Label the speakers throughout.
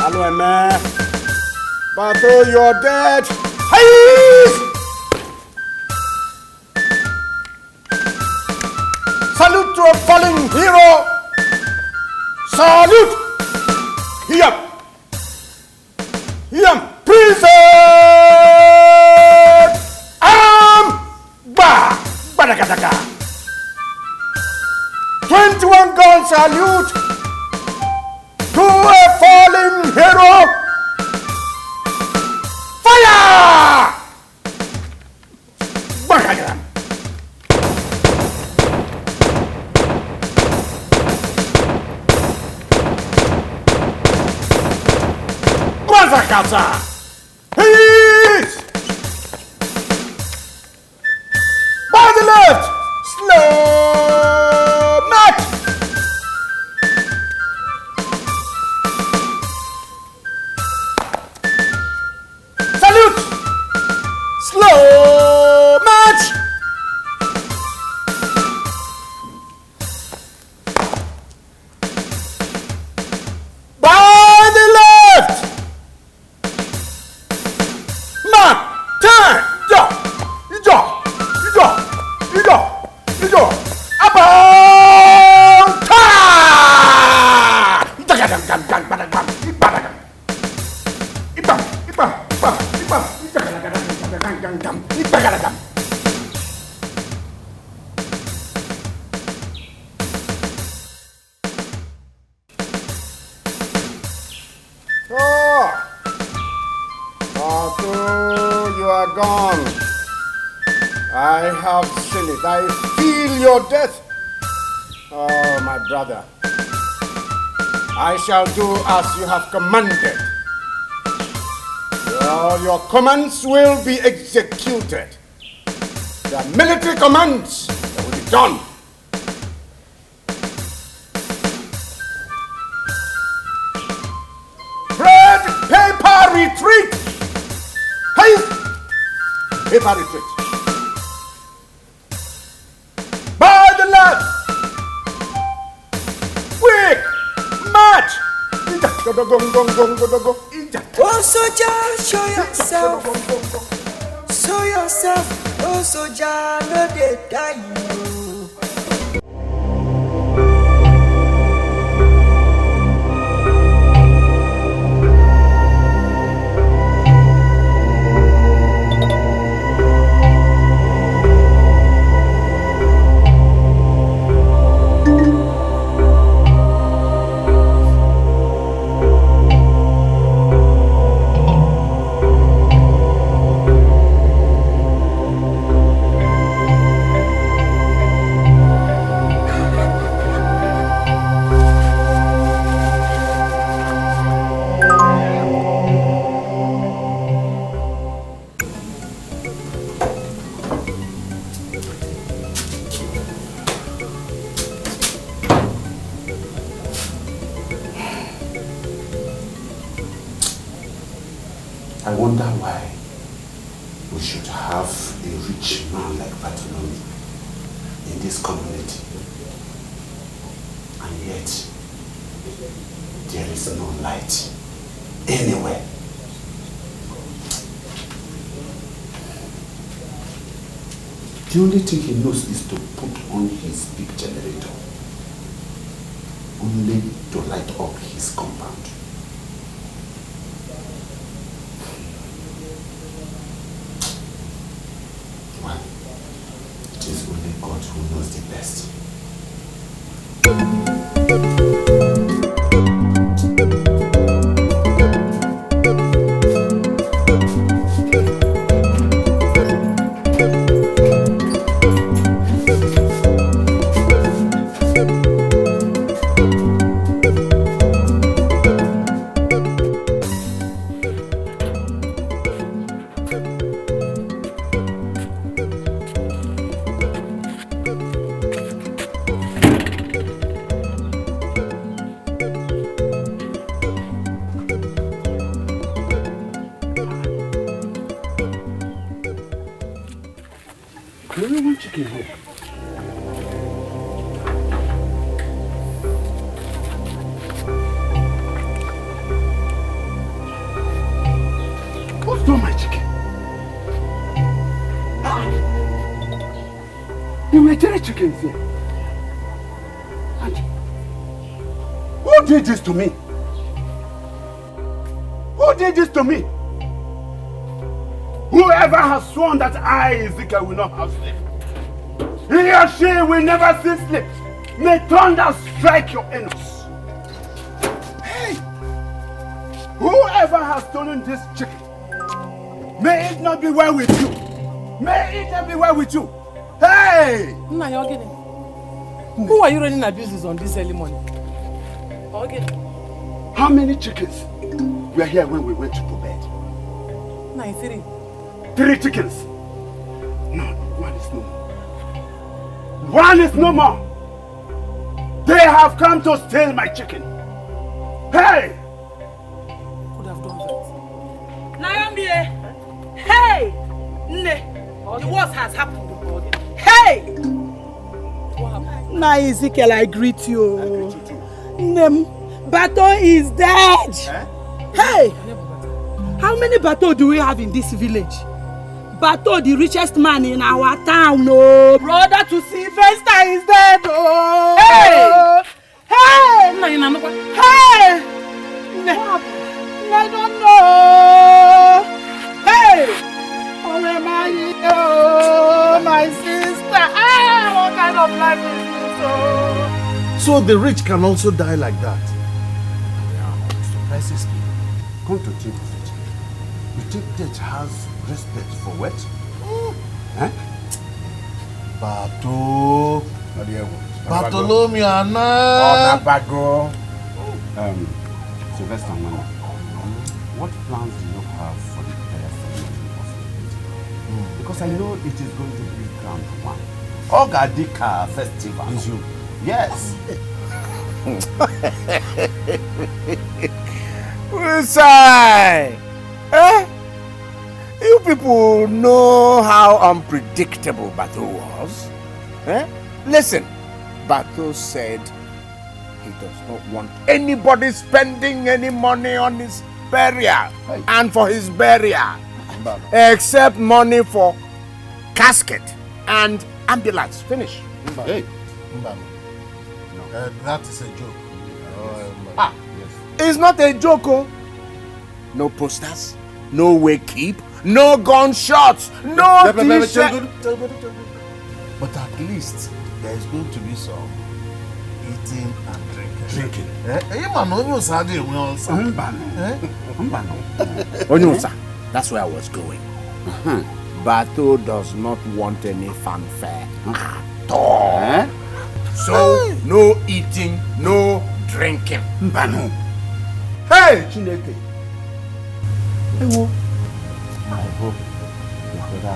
Speaker 1: Hello, man. But though you're dead, please! Salute to a fallen hero! Salute! Here! Here! Prison! Badakataka! 21 gun salute to a fallen hero! Fire! Badakataka! Mazakata! Peace! By the left! Slow march! Salute! Slow march! By the left! Mark! Turn! Go! About time! Although you are gone, I have seen it. I feel your death. Oh, my brother. I shall do as you have commanded. All your commands will be executed. The military commands that will be done. Red paper retreat. Hey! Paper retreat. By the left. Quick. March.
Speaker 2: Oh, soldier, show yourself. Show yourself. Oh, soldier, no they die you.
Speaker 3: I wonder why we should have a rich man like Bartholomew in this community, and yet there is no light anywhere. The only thing he knows is to put on his big generator, only to light up his compound. Well, it is only God who knows the best.
Speaker 1: Nigerian chickens here. And who did this to me? Who did this to me? Whoever has sworn that I, Dikeh, will not have sleep, he or she will never see sleep. May thunder strike your anus. Hey! Whoever has stolen this chicken, may it not be well with you. May it not be well with you. Hey!
Speaker 4: Who are you running abuses on this early morning? Okay.
Speaker 1: How many chickens were here when we went to bed?
Speaker 4: 3.
Speaker 1: 3 chickens. No, one is no more. One is no more. They have come to steal my chicken. Hey!
Speaker 4: Could have done that.
Speaker 2: Naomi, hey! Ne, the worst has happened. Hey!
Speaker 4: What happened?
Speaker 2: Now Ezekiel, I greet you.
Speaker 1: I greet you too.
Speaker 2: Nem, Bato is dead. Hey! How many Bato do we have in this village? Bato, the richest man in our town, no. Brother to Sylvester is dead, oh. Hey! Hey! Hey! I don't know. Hey! Oh, my sister. Ah, what kind of life is this, oh?
Speaker 3: So the rich can also die like that? Yeah, surprises me. Come to think of it, you think death has respect for what? Eh? Bato. Bartholomew Anna.
Speaker 1: Bago.
Speaker 3: Sylvester, what plans do you have for the prayer? Because I know it is going to be grand one. Dikeh festival. Is you? Yes.
Speaker 1: Usai! Eh? You people know how unpredictable Bato was. Eh? Listen, Bato said he does not want anybody spending any money on his burial and for his burial, except money for casket and ambulance. Finish.
Speaker 3: Hey. That is a joke.
Speaker 1: Yes. It's not a joke. Oh. No posters, no wake keep, no gunshots, no t-shirt.
Speaker 3: But at least there is going to be some eating and drinking.
Speaker 1: Onyosa, that's where I was going. Bato does not want any fanfare at all. So, no eating, no drinking. Hey, Chineke.
Speaker 3: I hope your brother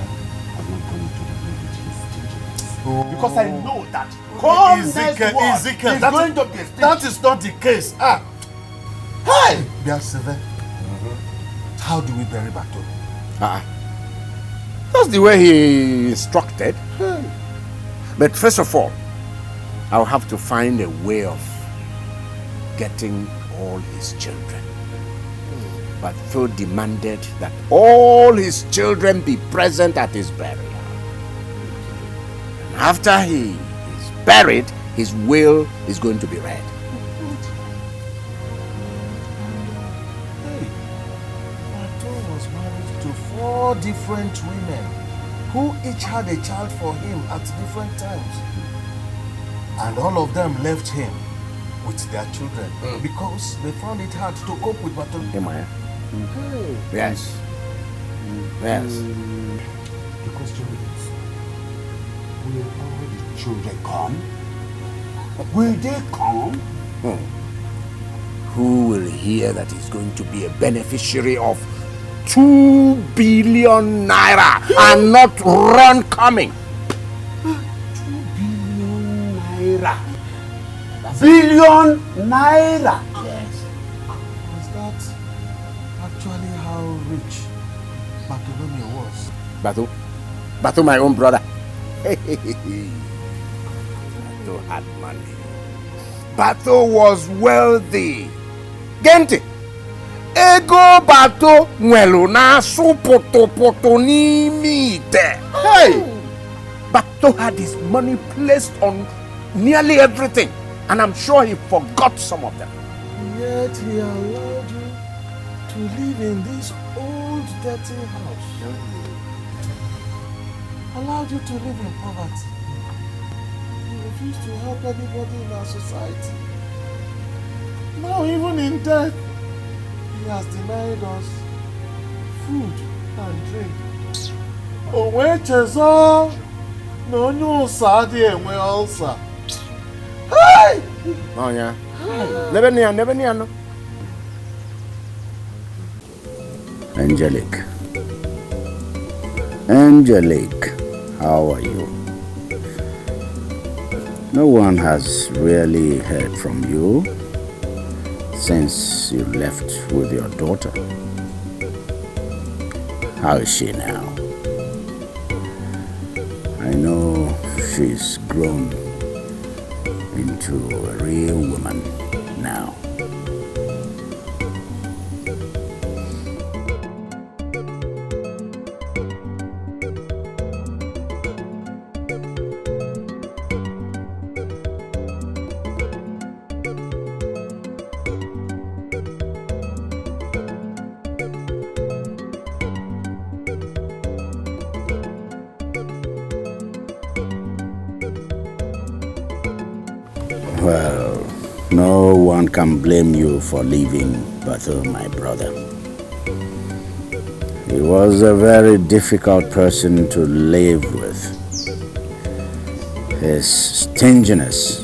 Speaker 3: has not gone into the village. He's dangerous.
Speaker 1: Because I know that
Speaker 3: Ezekiel, that is not the case. Hey! Beelzebub, how do we bury Bato?
Speaker 1: That's the way he instructed. But first of all, I'll have to find a way of getting all his children. Bato demanded that all his children be present at his burial. And after he is buried, his will is going to be read.
Speaker 3: Hey, Bato was married to 4 different women who each had a child for him at different times. And all of them left him with their children because they found it hard to cope with Bato.
Speaker 1: Yes. Yes.
Speaker 3: The question is, will all the children come? Will they come?
Speaker 1: Who will hear that he's going to be a beneficiary of 2 billion naira and not run coming?
Speaker 3: 2 billion naira.
Speaker 1: Billion naira.
Speaker 3: Yes. Was that actually how rich Bartholomew was?
Speaker 1: Bato, my own brother. Bato had money. Bato was wealthy. Gente. Ego Bato nwelu na su poto ni mite. Hey! Bato had his money placed on nearly everything, and I'm sure he forgot some of them.
Speaker 3: Yet he allowed you to live in this old dirty house. Allowed you to live in poverty. He refused to help anybody in our society. Now even in death, he has denied us food and drink. Onwe chezo no nyu sadi enwe ulcer. Hey!
Speaker 1: Oh yeah. Never near no.
Speaker 5: Angelique, how are you? No one has really heard from you since you left with your daughter. How is she now? I know she's grown into a real woman now. Well, no one can blame you for leaving Bato, my brother. He was a very difficult person to live with. His stinginess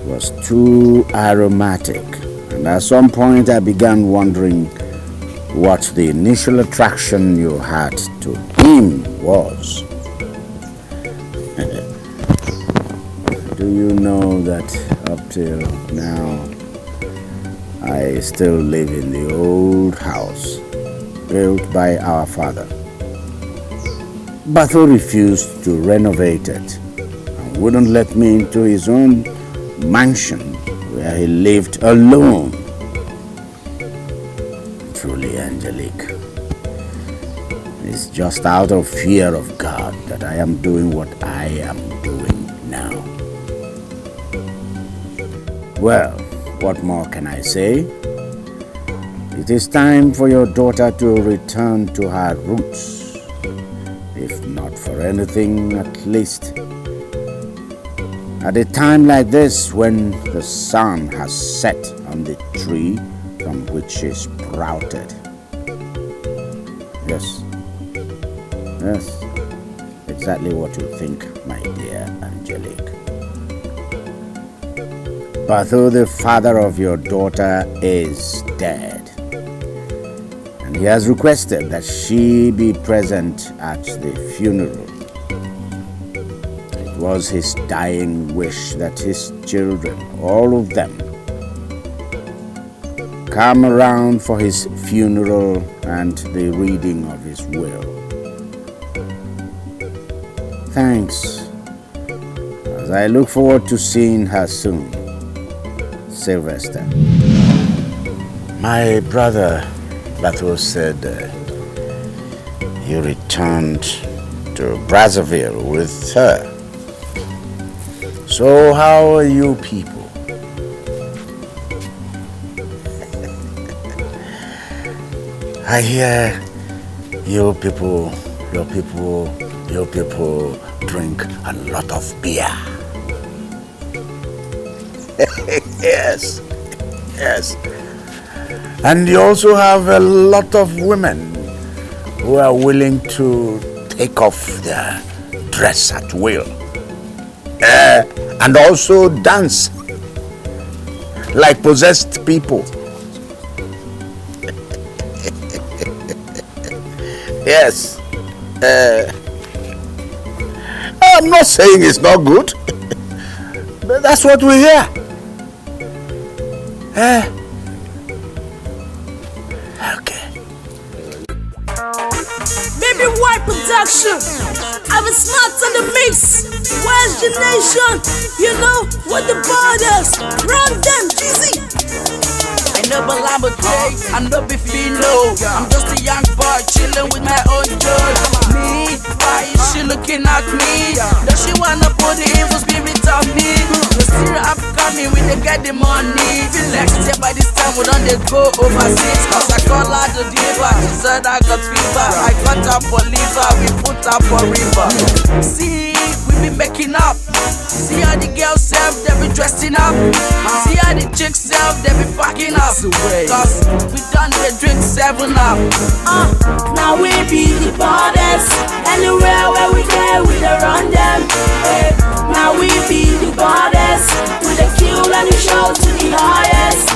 Speaker 5: was too aromatic, and at some point I began wondering what the initial attraction you had to him was. Do you know that up till now, I still live in the old house built by our father? Bato refused to renovate it and wouldn't let me into his own mansion where he lived alone. Truly, Angelique, it's just out of fear of God that I am doing what I am doing now. Well, what more can I say? It is time for your daughter to return to her roots. If not for anything, at least at a time like this, when the sun has set on the tree from which she sprouted. Yes, exactly what you think, my dear Angelique. Bato, the father of your daughter, is dead, and he has requested that she be present at the funeral. It was his dying wish that his children, all of them, come around for his funeral and the reading of his will. Thanks, as I look forward to seeing her soon. Sylvester. My brother Bato said you returned to Brazzaville with her. So how are you people? I hear your people drink a lot of beer. Yes. And you also have a lot of women who are willing to take off their dress at will. And also dance like possessed people. Yes. I'm not saying it's not good, but that's what we hear. Okay.
Speaker 2: Baby White Production. I'm a smart on the mix. Where's the nation? You know what the borders. Run them, Jeezy.
Speaker 6: I never lamb a day, I no be fino. I'm just a young boy chilling with my own joy. Me, Why is she looking at me? Does she wanna put the evil spirit on me? The still up coming when they get the money. Feel like by this time we don't they go overseas. Cause I call her the diva. She said I got fever. I got her for liver. We put her for river. See, we be making up. See how the girls self, they be dressing up. See how the chicks self, they be fucking up. Cause we done the drink 7 up.
Speaker 2: Now we be the baddest. Anywhere where we go, we dey run them. Now we be the baddest. We dey kill and we show to the highest.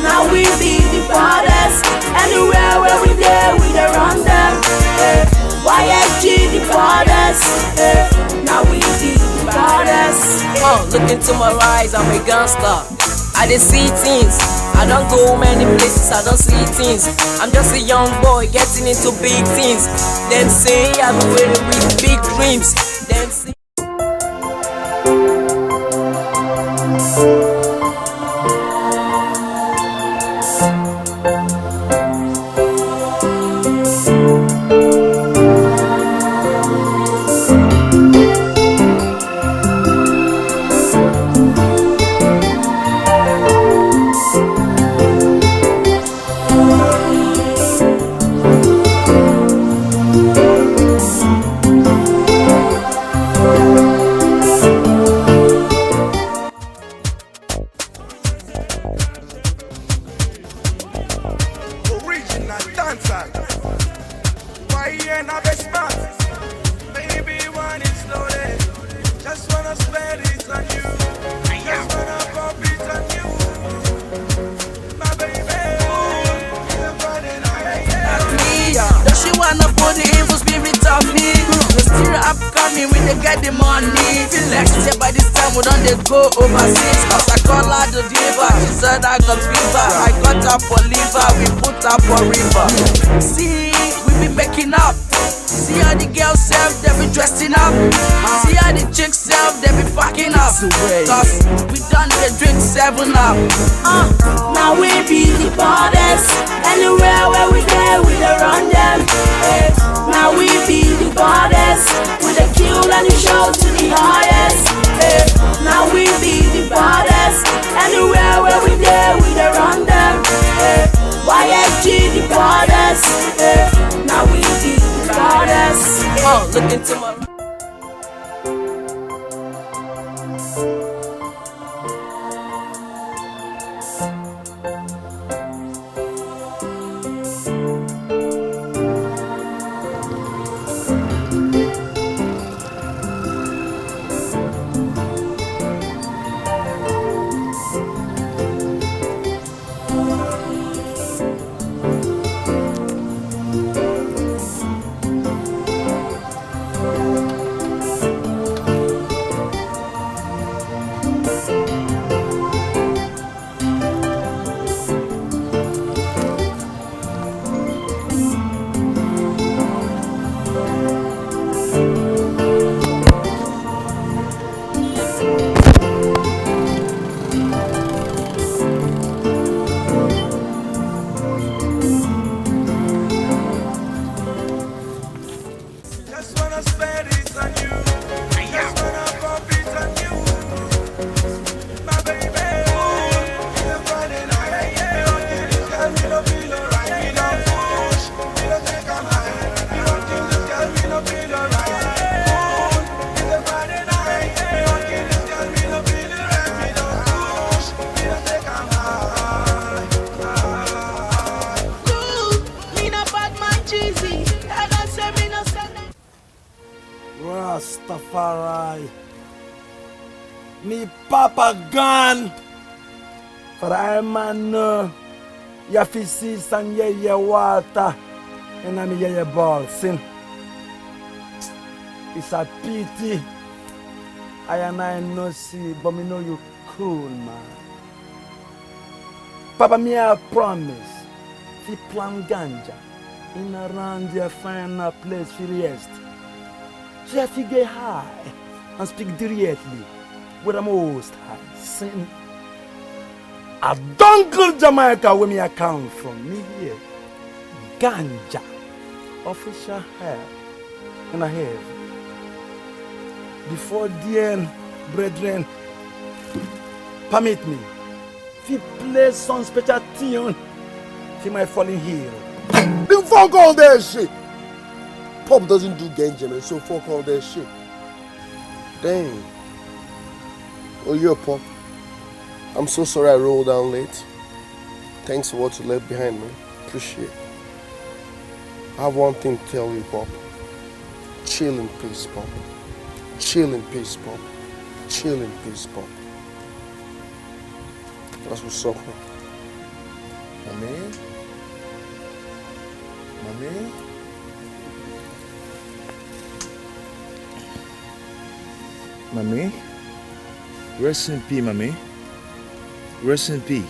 Speaker 2: Now we be the baddest. Anywhere where we go, we dey run them. YSG the baddest. Now we be the baddest.
Speaker 6: Look into my eyes, I'm a gangster. I dey see things. I don't go many places, I don't see things. I'm just a young boy getting into big things. Them say I'm ready with big dreams. Them say for river. See, we be making up. See how the girls self, they be dressing up. See how the chicks self, they be fucking up. Cause we done the drink 7 up.
Speaker 2: Now we be the baddest. Anywhere where we go, we dey run them. Now we be the baddest. We dey kill and we show to the highest. Now we be the baddest. Anywhere where we go, we dey run them. YSG the baddest. Now we be the baddest.
Speaker 6: Look into my
Speaker 7: Rastafari. Me papa gone. For I man ya fi see some ye water and I me ye ball sin. It's a pity. I no see, but me know you cool, man. Papa, me I promise. Fi plan ganja in around your final place for rest. So if you get high and speak directly with the most high sin. A Dunkel Jamaica where me I come from. Me here. Ganja. Official help. and I have. Before dear brethren, permit me to play some special tune for my fallen hero.
Speaker 3: Then fuck all that shit. Pop doesn't do Genjamin, so fuck all that shit. Dang. Oh, you're Pop. I'm so sorry I rolled down late. Thanks for what you left behind me. Appreciate it. I have one thing to tell you, Pop. Chill in peace, Pop. Chill in peace, Pop. Chill in peace, Pop. That's what's up, man.
Speaker 8: Mommy? Mommy? Mommy? Rest in peace, Mommy. Rest in peace.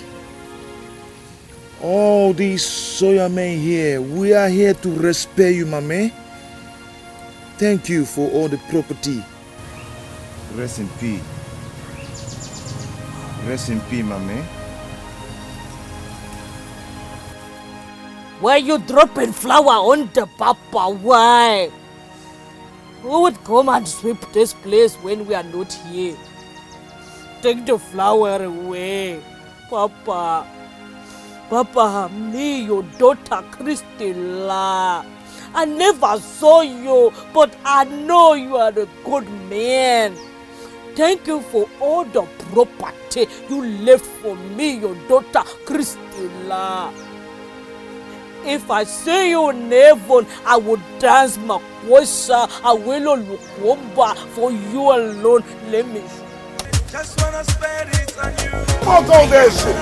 Speaker 8: All these Soya men here, we are here to respect you, Mommy. Thank you for all the property. Rest in peace. Rest in peace, Mommy.
Speaker 9: Why you dropping flour on the papa? Why? Who would come and sweep this place when we are not here? Take the flour away, Papa. Papa, me, your daughter Christella. I never saw you, but I know you are a good man. Thank you for all the property you left for me, your daughter Christella. If I see you in heaven, I will dance Makwesa, Awelo Lukwomba for you alone. Let me
Speaker 6: Just wanna spend it on you.
Speaker 3: Fuck all that shit.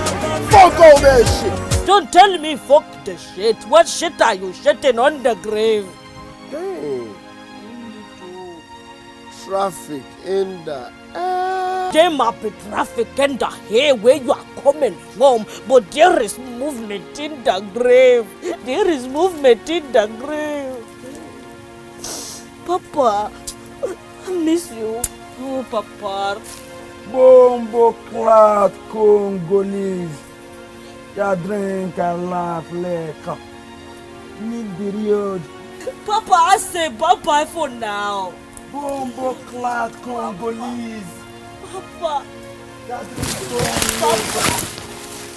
Speaker 3: Fuck all that shit.
Speaker 9: Don't tell me fuck the shit. What shit are you shitting on the grave?
Speaker 3: Dang. Traffic in the air.
Speaker 9: There might be traffic in the here where you are coming from, but there is movement in the grave. There is movement in the grave. Papa, I miss you. Oh, Papa.
Speaker 7: Bombo cloud Congolese. Ya drink and laugh like need the road.
Speaker 9: Papa, I say bye-bye for now.
Speaker 7: Bombo cloud Congolese.
Speaker 9: Papa. Papa.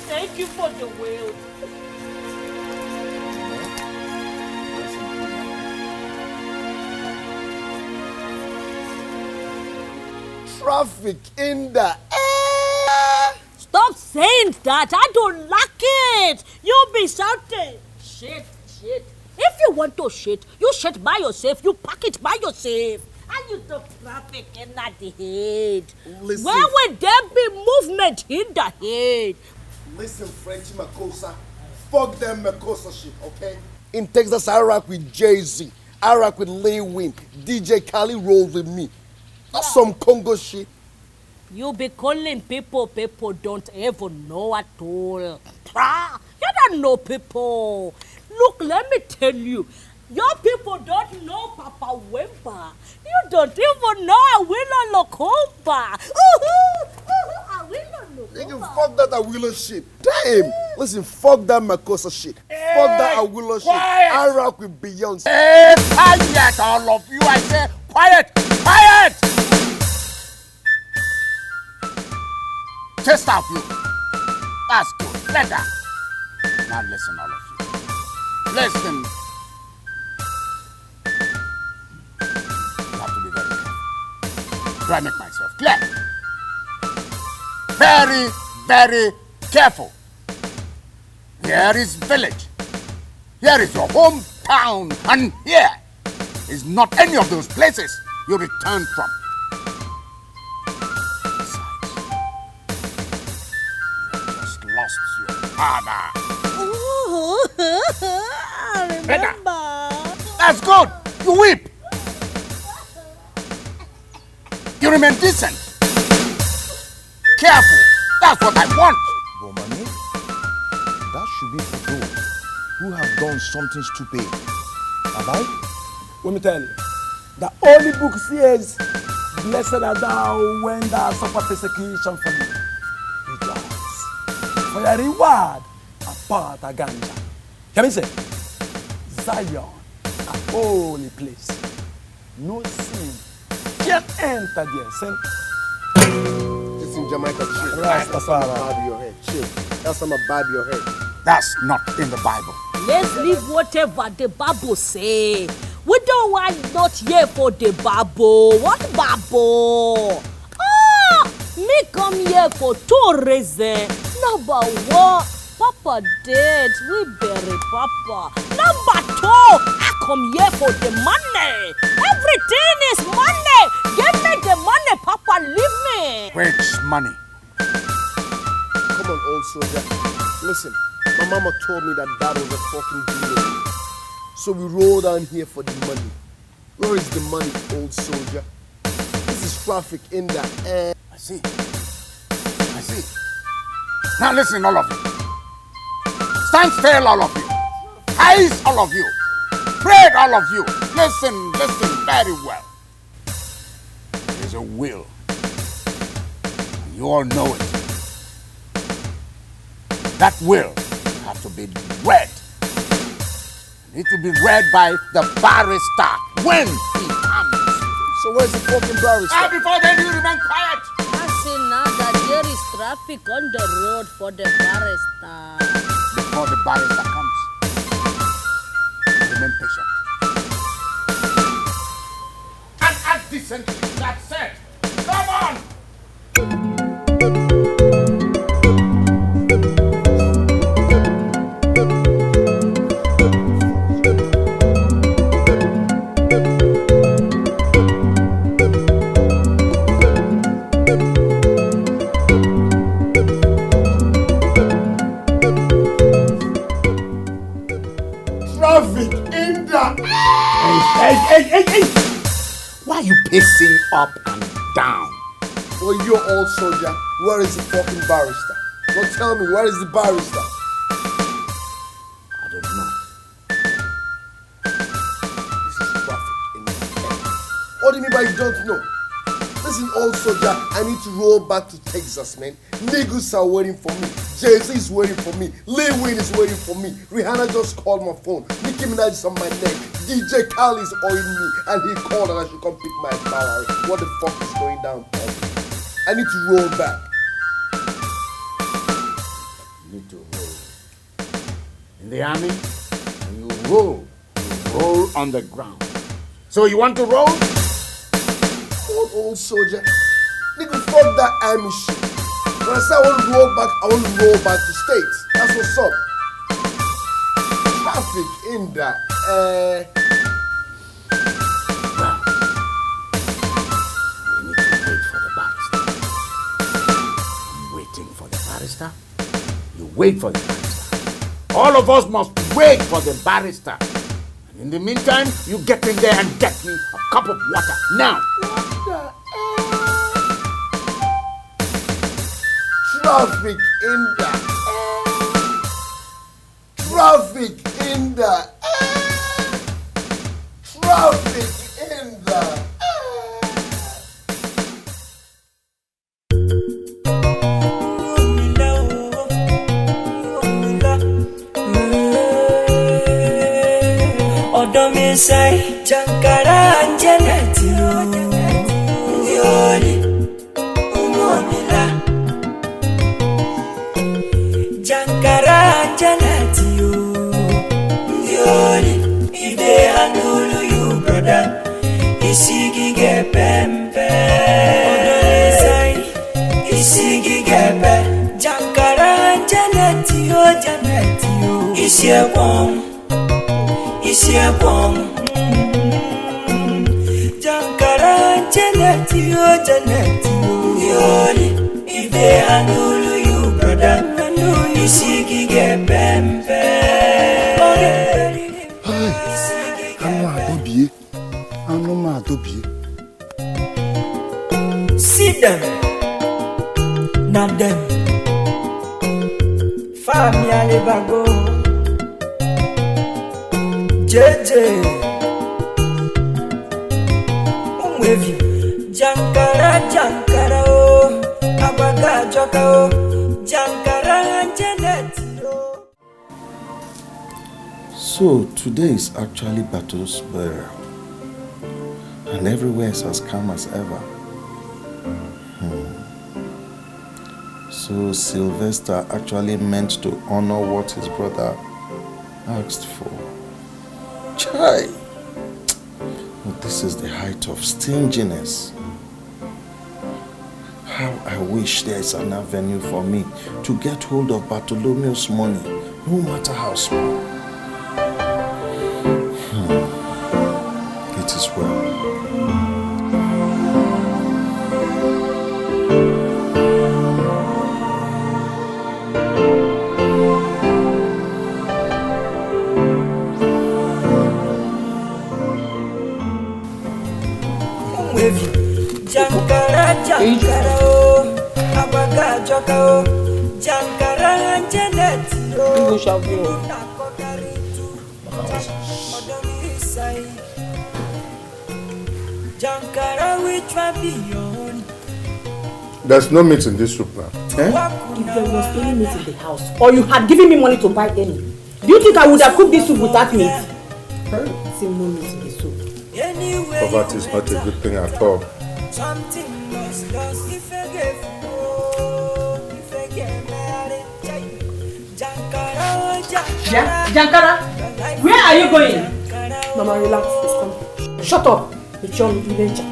Speaker 9: Thank you for the world.
Speaker 3: Traffic in the air.
Speaker 9: Stop saying that. I don't like it. You be shouting. Shit. If you want to shit, you shit by yourself. You pack it by yourself. And you talk traffic in the head.
Speaker 3: Listen.
Speaker 9: Where would there be movement in the head?
Speaker 3: Listen, Frenchy Makosa. Fuck them Makosa shit, okay? In Texas, I rock with Jay-Z. I rock with Lil Wayne. DJ Khaled rolls with me. That's some Congo shit.
Speaker 9: You be calling people don't even know at all. You don't know people. Look, let me tell you. Your people don't know Papa Wemba. You don't even know Awilo Lokomba. Awilo Lokomba.
Speaker 3: Nigga, fuck that Awilo shit. Damn. Listen, fuck that Makosa shit. Fuck that Awilo shit. I rock with Beyonce.
Speaker 5: Hey, quiet, all of you. I say, quiet. Chest out, you. That's good. Let that. Now listen, all of you. Listen. You have to be very careful. Do I make myself clear? Very, very careful. Here is village. Here is your hometown. And here is not any of those places you returned from. Lost your father.
Speaker 9: Oh, I remember.
Speaker 5: That's good. You weep. You remain decent. Careful. That's what I want.
Speaker 8: But mommy, that should be for those who have done something stupid. Have I?
Speaker 7: Let me tell you, the Holy Book says, blessed are thou when thou suffer persecution for me. Rejoice, for your reward apart a ganja. Can we say, Zion, a holy place. no sin can enter there. Sin.
Speaker 3: This in Jamaica, chill.
Speaker 7: Rastafari.
Speaker 3: Bob your head, chill. That's not bob your head.
Speaker 5: That's not in the Bible.
Speaker 9: Let's leave whatever the Bible say. We don't want not here for the Bible. What Bible? Me come here for 2 reasons. Number 1, Papa dead. We bury Papa. Number 2, I come here for the money. Everything is money. Give me the money, Papa. Leave me.
Speaker 5: Which money?
Speaker 3: Come on, old soldier. Listen, my mama told me that was a fucking deal. So we roll down here for the money. Where is the money, old soldier? This is traffic in the air.
Speaker 5: I see. Now listen, all of you. Stand still, all of you. Eyes, all of you. Pray, all of you. Listen very well. There's a will. You all know it. That will has to be read. It will be read by the barrister when he comes.
Speaker 3: So where's the fucking barrister?
Speaker 5: Before then, you remain quiet.
Speaker 9: I say now that there is traffic on the road for the barrister.
Speaker 5: Before the barrister comes, remain patient. And act decently. That's it. Come on. Hey! Why are you pacing up and down?
Speaker 3: Well, you're old soldier. Where is the fucking barrister? Don't tell me, where is the barrister?
Speaker 5: I don't know.
Speaker 3: This is traffic in the air. What do you mean by you don't know? Listen, old soldier, I need to roll back to Texas, man. Niggas are waiting for me. Jay-Z is waiting for me. Lil Wayne is waiting for me. Rihanna just called my phone. Nicki Minaj is on my neck. DJ Khaled is owing me. And he called and I should come pick my salary. What the fuck is going down, Paul? I need to roll back.
Speaker 5: You need to roll. In the army, when you roll on the ground. So you want to roll?
Speaker 3: Old soldier. Nigga, fuck that army shit. When I say I want to roll back, I want to roll back to States. That's what's up. Traffic in the air.
Speaker 5: Well, we need to wait for the barrister. I'm waiting for the barrister. You wait for the barrister. All of us must wait for the barrister. And in the meantime, you get in there and get me a cup of water. Now.
Speaker 3: Traffic in the air. Traffic in the air. Traffic in the air.
Speaker 10: Odomi say Jankara Janeti Yoli Umomila Jankara Janeti Yoli Ide Handulu you brother Isigi Gepempe Odomi say Isigi Gepe Jankara Janeti Janeti Isiebom Isiabong Jankara Janeti Yoli Ide Handulu you brother Isigi Gepempe
Speaker 3: Anoma Adobie.
Speaker 10: See them Not them Family Alibago JJ Umwevi Jankara oh Abaga Joka oh Jankara Janet oh.
Speaker 3: So today is actually Bato's burial. And everywhere is as calm as ever. So Sylvester actually meant to honor what his brother asked for. Chai! But this is the height of stinginess. How I wish there is an avenue for me to get hold of Bartholomew's money, no matter how small. It is well.
Speaker 10: Jankara, Jankara, Abaga, Joko, Jankara, and Janet.
Speaker 4: You shall be.
Speaker 10: Jankara, which one beyond?
Speaker 1: There's no meat in this soup now.
Speaker 2: If there was any meat in the house, or you had given me money to buy any, do you think I would have cooked this soup without meat? See, no meat in the soup.
Speaker 1: Poverty is not a good thing at all.
Speaker 10: Something lost if I gave if I get married.
Speaker 2: Jankara, where are you going? Mama, relax, it's coming. Shut up. It's your adventure.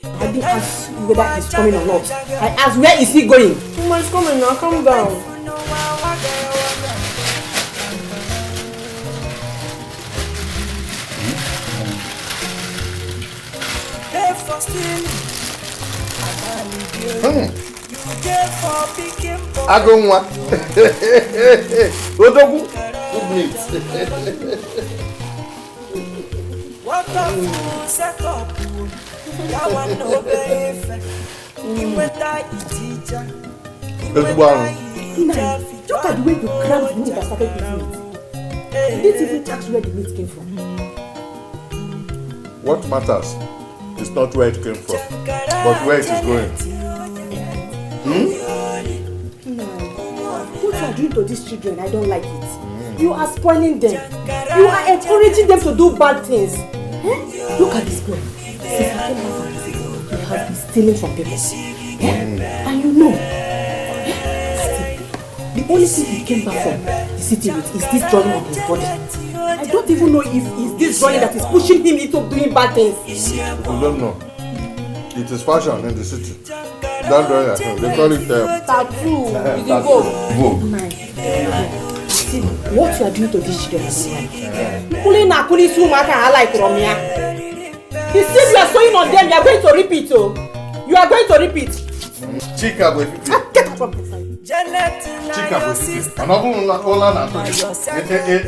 Speaker 2: I didn't ask whether he's coming or not. I asked, where is he going?
Speaker 4: Mama, it's coming now, calm down.
Speaker 1: Agonwa. Odogu. Good meat.
Speaker 10: What a fool set up. That one no beef. He went die teacher.
Speaker 2: Look at the way you crammed the meat that started with meat. You didn't even ask where the meat came from.
Speaker 1: What matters is not where it came from, but where it is going.
Speaker 2: No. What you are doing to these children, I don't like it. You are spoiling them. You are encouraging them to do bad things. Look at this boy. Since he came out from the city, he has been stealing from people. And you know, the only thing he came back from the city with is this drawing on his body. I don't even know if it's this drawing that is pushing him into doing bad things.
Speaker 1: You don't know. It is fashion in the city. That drawing at home, they call it
Speaker 4: tattoo. You can go.
Speaker 2: See, what you are doing to these children is right. Pulling a kuli sumaka I like Romia. The same you are sewing on them, you are going to repeat. Oh, you are going to repeat.
Speaker 1: Chika boy.
Speaker 2: Get up from the side.
Speaker 1: Chika boy. Another ola na.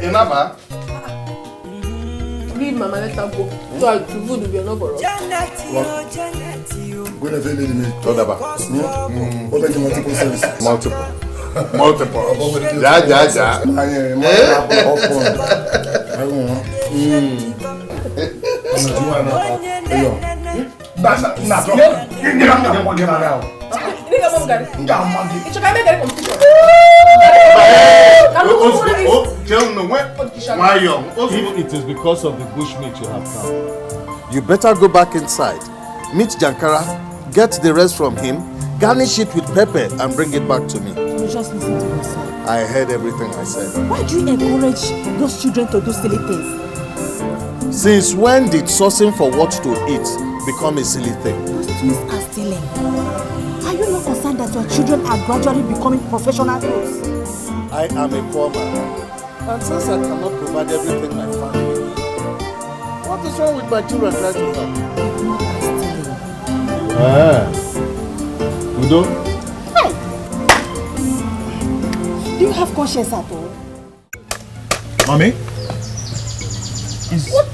Speaker 1: Enaba.
Speaker 4: Leave Mama, let her go. So the food will be enough for us.
Speaker 1: Go to the Odaba. Open the multiple service. Multiple. Ja.
Speaker 3: If it is because of the bushmeat you have found, you better go back inside, meet Jankara, get the rest from him, garnish it with pepper and bring it back to me.
Speaker 2: You just listen to yourself.
Speaker 3: I heard everything I said.
Speaker 2: Why do you encourage those children to do silly things?
Speaker 3: Since when did sourcing for what to eat become a silly thing?
Speaker 2: Those twins are stealing. Are you not concerned that your children are gradually becoming professional thieves?
Speaker 3: I am a poor man, and since I cannot provide everything my family needs, what is wrong with my children trying to help?
Speaker 1: Udo?
Speaker 2: Hey! Do you have conscience at all?
Speaker 8: Mommy?
Speaker 1: What?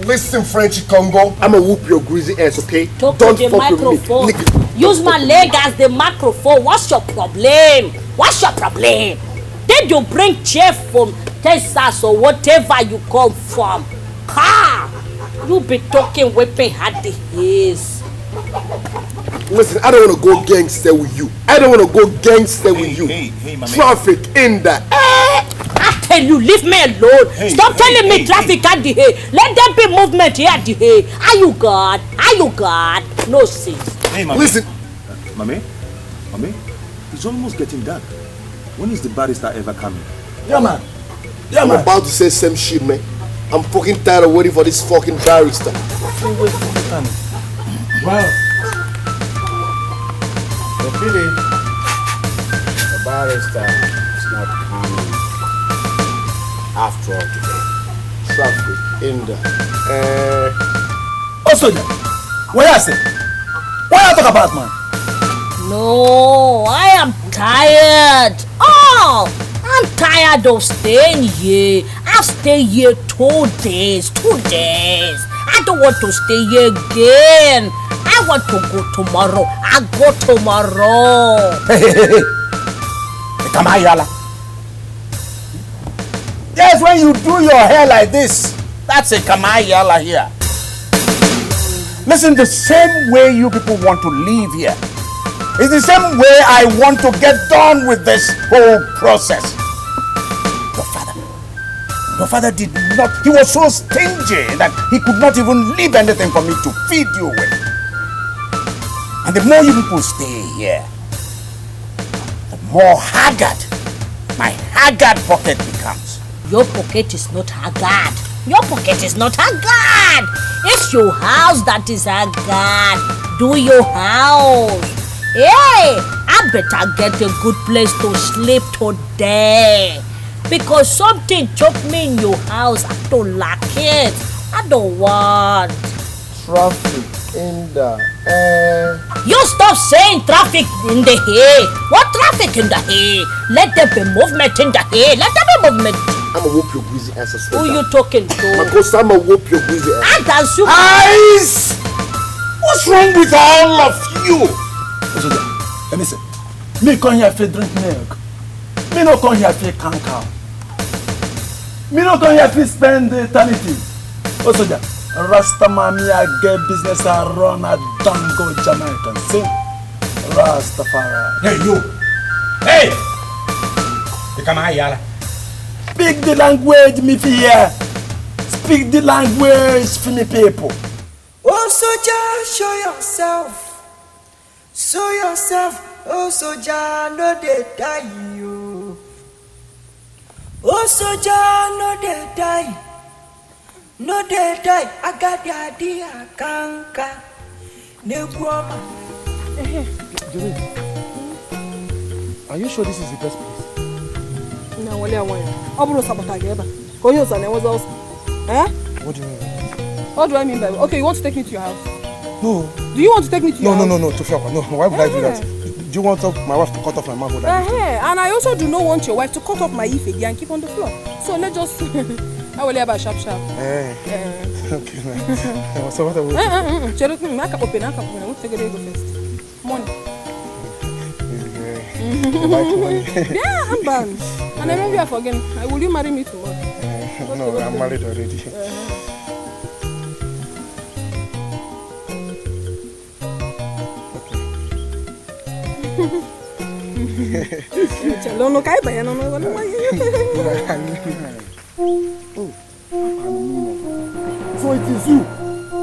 Speaker 1: Listen, Frenchy Congo, I'ma whoop your greasy ass, okay?
Speaker 9: Talk
Speaker 1: Don't
Speaker 9: to the
Speaker 1: fuck
Speaker 9: microphone.
Speaker 1: with me.
Speaker 9: Use my leg as the microphone. What's your problem? What's your problem? Did you bring chair from Texas or whatever you come from? Ha! You be talking weapon had the haze.
Speaker 1: Listen, I don't want to go gangster with you. I don't want to go gangster with you.
Speaker 8: Hey, my man.
Speaker 1: Traffic in the
Speaker 9: Apete! tell you, leave me alone. Stop telling me traffic at the hay. Let there be movement here at the hay. Are you God? Are you God? No sense.
Speaker 8: Hey, Mami. Listen. Mami, it's almost getting dark. When is the barrister ever coming?
Speaker 3: Yeah, man. I'm about to say same shit, man. I'm fucking tired of waiting for this fucking barrister.
Speaker 1: Well, the pity, the barrister is not coming after all today. Traffic in the
Speaker 7: Also, what I say? What I talk about, man?
Speaker 9: No, I am tired. Oh, I'm tired of staying here. I've stayed here 2 days. 2 days. I don't want to stay here again. I want to go tomorrow. I'll go tomorrow.
Speaker 7: Hey. Come on, Yala. Yes, when you do your hair like this, that's a Kamayala here. Listen, the same way you people want to live here is the same way I want to get done with this whole process. Your father did not, he was so stingy that he could not even leave anything for me to feed you with. And the more you people stay here, the more haggard my haggard pocket becomes.
Speaker 9: Your pocket is not haggard. Your pocket is not haggard. It's your house that is haggard. Do your house. Hey, I better get a good place to sleep today. Because something choked me in your house. I don't like it. I don't want.
Speaker 3: Traffic in the air.
Speaker 9: You stop saying traffic in the hay. What traffic in the hay? Let there be movement in the hay. Let there be movement.
Speaker 3: I'ma whoop your greasy ass.
Speaker 9: Who you talking to?
Speaker 3: Because I'ma whoop your greasy ass.
Speaker 9: I dance you.
Speaker 7: Eyes! What's wrong with all of you? Let me say. Me come here to drink milk. Me no come here to canker. Me no come here to spend the eternity. Also, Rasta mami I get business I run a dango Jamaican. See? Rastafari.
Speaker 8: Hey, you! Hey! You come here, Yala.
Speaker 7: Speak the language, me fear. Speak the language for me people.
Speaker 10: Oh, soldier, show yourself. Show yourself. Oh, soldier, no they die you. Oh, soldier, no they die. No they die. I got the idea, kanka. Neguama.
Speaker 8: Are you sure this is the best place?
Speaker 4: No, what do you want? What do you mean? What do I mean by that? Okay, you want to take me to your house?
Speaker 8: No.
Speaker 4: Do you want to take me to your house?
Speaker 8: No, to Fiakwa. No, why would I do that? Do you want my wife to cut off my manhood?
Speaker 4: And I also do not want your wife to cut off my ife and keep on the floor. So let's just... I will have sharp.
Speaker 8: Hey. Okay, man. So what are we
Speaker 4: doing? I want to take a day go first. Money.
Speaker 8: You like money?
Speaker 4: Yeah, I'm banned. And I remember you forgetting. Will you marry me tomorrow?
Speaker 8: No, I'm married already.
Speaker 11: So it is you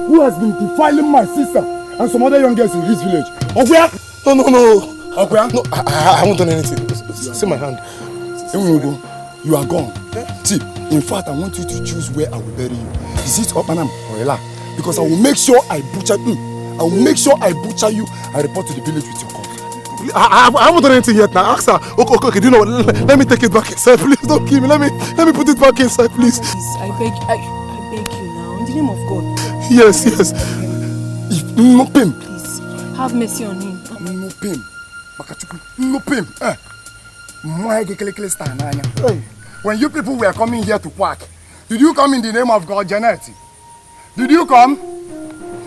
Speaker 11: who has been defiling my sister and some other young girls in this village. Ogwea?
Speaker 8: No.
Speaker 11: Ogwea?
Speaker 8: No, I haven't done anything. See my hand.
Speaker 11: You are gone. See, in fact, I want you to choose where I will bury you. Is it Opanam or Ela? Because I will make sure I butcher you. I will make sure I butcher you and report to the village with your corpse.
Speaker 8: I haven't done anything yet now. Ask her. Okay, do you know what? Let me take it back inside, please. Don't kill me. Let me put it back inside, please.
Speaker 4: Please, I beg you now, in the name of God.
Speaker 8: Yes.
Speaker 11: Please,
Speaker 4: have mercy on him.
Speaker 11: When you people were coming here to quack, did you come in the name of God, Janet? Did you come?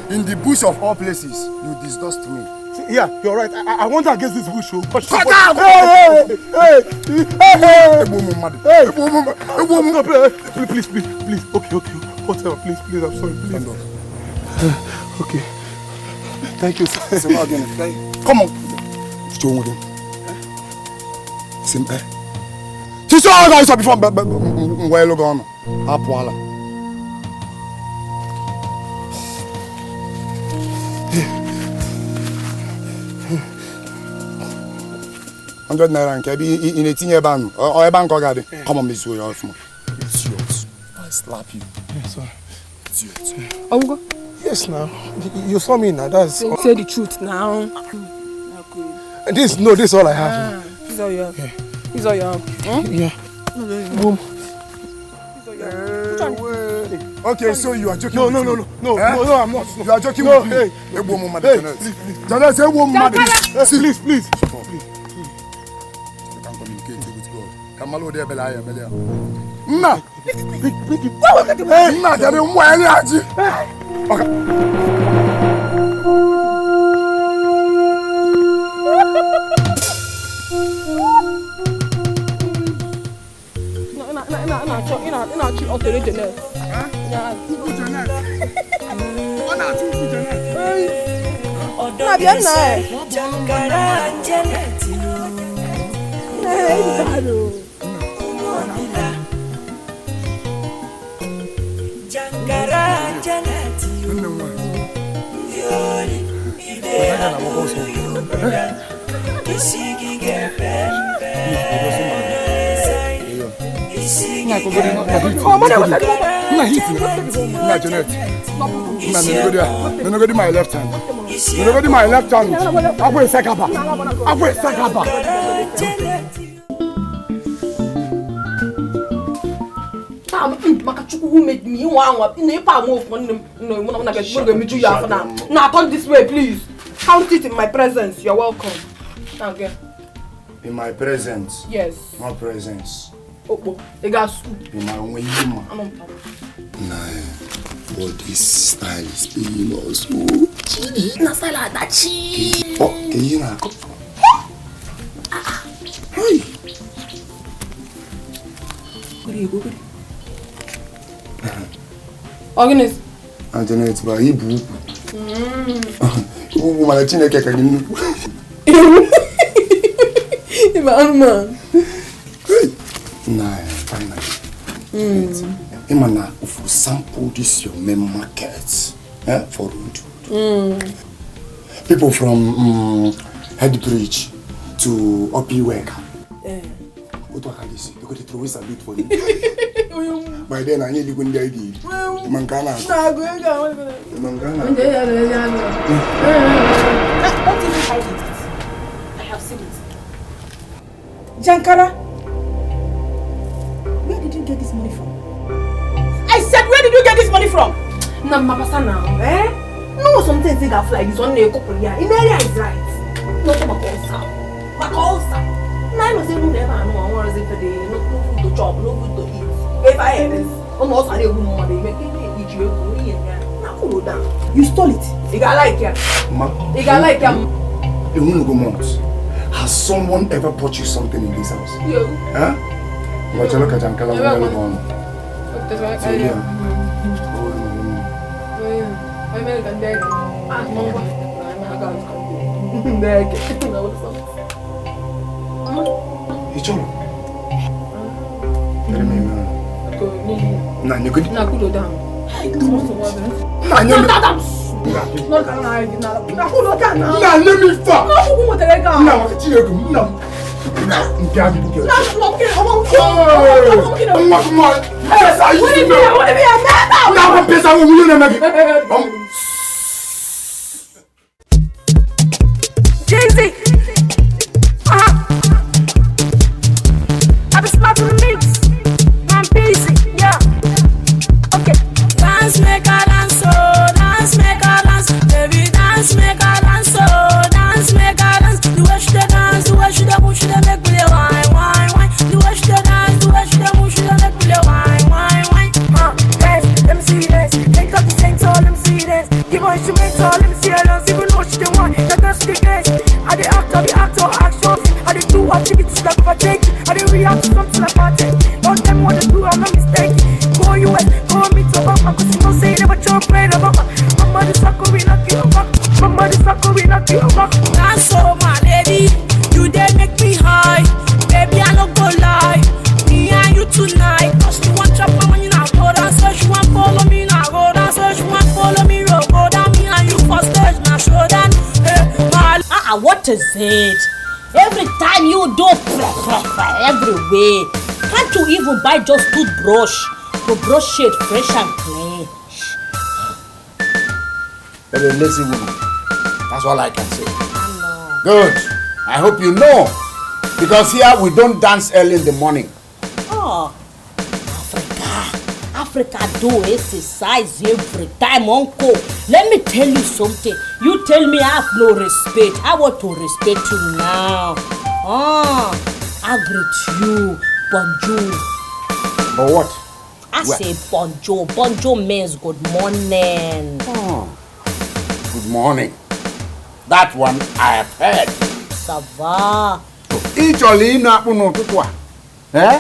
Speaker 11: In the bush of all places, you disgust me.
Speaker 8: Yeah, you're right. I want to against this bush. But
Speaker 11: Shut up!
Speaker 8: Please. Okay. Whatever, please. I'm sorry, please. Okay. Thank you, sir.
Speaker 11: Come on. She's all guys before well gone. Apwala. 100 naira and in a tinny ban or a bank or garden. Come on, Miss William. It's yours. I slap you.
Speaker 12: Yes, sir.
Speaker 11: It's yours.
Speaker 12: Uncle? Yes, now. You saw me now. That's.
Speaker 4: Say the truth now.
Speaker 12: This is all I have.
Speaker 4: This is all you have. Yeah. This is all you have.
Speaker 12: Yeah. Boom.
Speaker 11: Okay, so you are joking.
Speaker 12: No, I'm not.
Speaker 11: You are joking with me. Egbo mama Janet. Janet, say Egbo mama. Please. You can communicate with God. Kamalo de bela ya bela. Nna. Nna, there is more energy. Okay. My left hand. My left hand. Abwe sakaba.
Speaker 4: Who made me one in a palm of one? No, now turn this way, please. Count it in my presence. You're welcome. Okay.
Speaker 11: In my presence?
Speaker 4: Yes.
Speaker 11: My presence.
Speaker 4: Oh, they got
Speaker 11: in my own human. Nah, but this style is being also.
Speaker 4: Not style like that.
Speaker 11: Oh, you know. Hey.
Speaker 4: Good. Organize.
Speaker 11: Antoinette, but he boo. Oh, my Chineke again.
Speaker 4: Man.
Speaker 11: Nah, finally. Emmanuel, if you sample this your main market, for road. People from Headbridge to Uwakwe. Odua this. They got to throw a bit for you. By then I need to go there. Mangana. Mangana.
Speaker 2: I have seen it. Jankara, where did you get this money from? I said, where did you get this money from?
Speaker 4: No, sometimes they got fly this one day couple years. In area is right. Not to Makosa. Nine was even never know what is it for the no food to chop, no food to eat. If I had this, almost I didn't know they make it eat you. You stole it. You got like it. You got like it.
Speaker 11: Has someone ever brought you something in this house?
Speaker 4: Yeah.
Speaker 11: Huh? But you look at Jankala.
Speaker 4: American bag.
Speaker 10: Jay-Z. I've been smacking the mix. I'm busy, yeah. Okay. Dance, make a dance, oh. Dance, make a dance. Baby, dance, make a dance, oh. Dance, make a dance. The way she dance, the way she move, she make me wine. The way she dance, the way she move, she make me wine. Dance, let me see this. Take up the same tall, let me see this. Give her instrumental, let me see her dance. Even though she the one, that dance the dance. I the actor, action. I the do activities like I take. I the react to something like I take. Don't tell me what to do, I'm not mistaken. Go US, go meet Obama, cause you know say never choke right Obama. Mama the sucker, we knock you back. Mama the sucker, we knock you back. That's so my lady, you dare make me high. Baby, I don't go lie.
Speaker 9: it. Every time you do every way. Can't you even buy just toothbrush to brush it fresh and clean?
Speaker 5: You're a lazy woman. That's all I can say. I know. Good. I hope you know. Because here we don't dance early in the morning.
Speaker 9: Oh, Africa do exercise every time, uncle. Let me tell you something. You tell me I have no respect. I want to respect you now. I greet you, bonjour.
Speaker 5: But what?
Speaker 9: I say bonjour. Bonjour means good morning.
Speaker 5: Oh, good morning. That one I have heard.
Speaker 9: Ça va.
Speaker 5: Eh?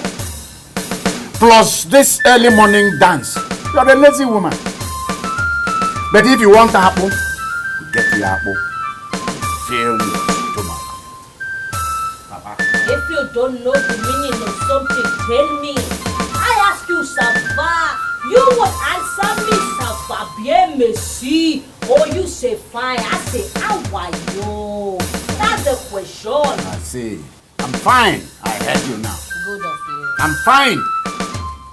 Speaker 5: Plus this early morning dance. You're a lazy woman. But if you want to apple, get the apple. Fill your stomach.
Speaker 9: If you don't know the meaning of something, tell me. I ask you, Sava. You would answer me, Sava, bien merci. Or you say fine. I say, how are you? That's the question.
Speaker 5: I see. I'm fine. I heard you now.
Speaker 9: Good of you.
Speaker 5: I'm fine.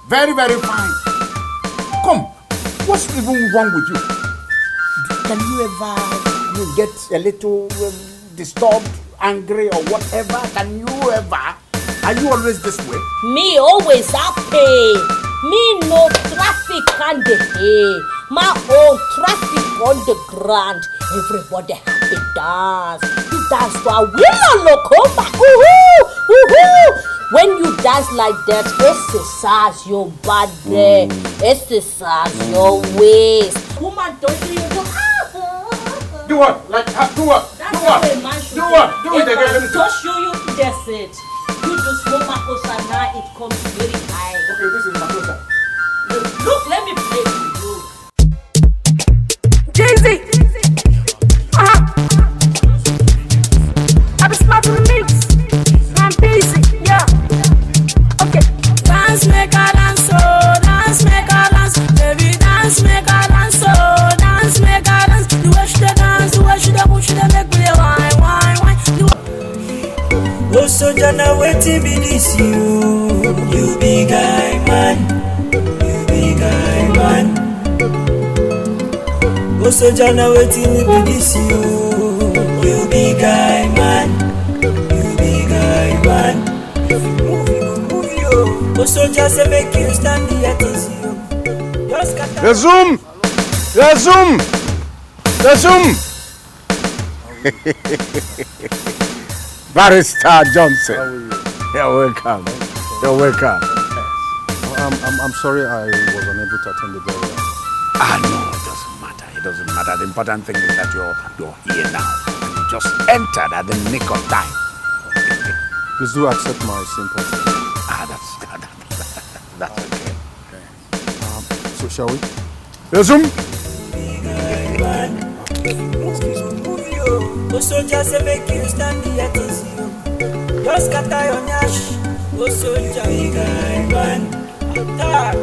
Speaker 5: Very, very fine. Come. What's even wrong with you? Can you ever get a little disturbed, angry or whatever? Can you ever? Are you always this way?
Speaker 9: Me always happy. Me no traffic on the hay. My own traffic on the ground. Everybody happy dance. You dance for a will look over. When you dance like that, exercise your body, exercise your waist. Woman, don't you do?
Speaker 5: Do what? Like do what?
Speaker 9: That's
Speaker 5: do what?
Speaker 9: how a man should
Speaker 5: do what? Do it again. Let me see.
Speaker 9: Just show you. That's it. You do small makosa now. It comes very high.
Speaker 5: Okay, this is makosa.
Speaker 9: Look, let me play for you.
Speaker 10: Jay-Z. I be smart to the mix. I'm busy, yeah. Okay. Dance, make a dance, oh. Dance, make a dance. Baby, dance, make a dance, oh. Dance, make a dance. The way she dance, the way she push, she make me wine.
Speaker 13: Oh, so Jana, waiting be this you be guy man, you be guy man. Oh, so Jana, waiting be this you be guy man, you be guy man. Move you. Oh, so just make you stand here to see you. Just cut.
Speaker 11: Resume.
Speaker 5: Barrister Johnson. You're welcome. You're welcome.
Speaker 12: I'm sorry I was unable to attend the burial.
Speaker 5: No, it doesn't matter. It doesn't matter. The important thing is that you're here now. And you just entered at the nick of time.
Speaker 12: Please do accept my sympathy.
Speaker 5: That's okay.
Speaker 12: So shall we?
Speaker 5: Resume.
Speaker 13: Also just make you stand here to see you. Just scatter your nyash. Also just big guy man. Attack.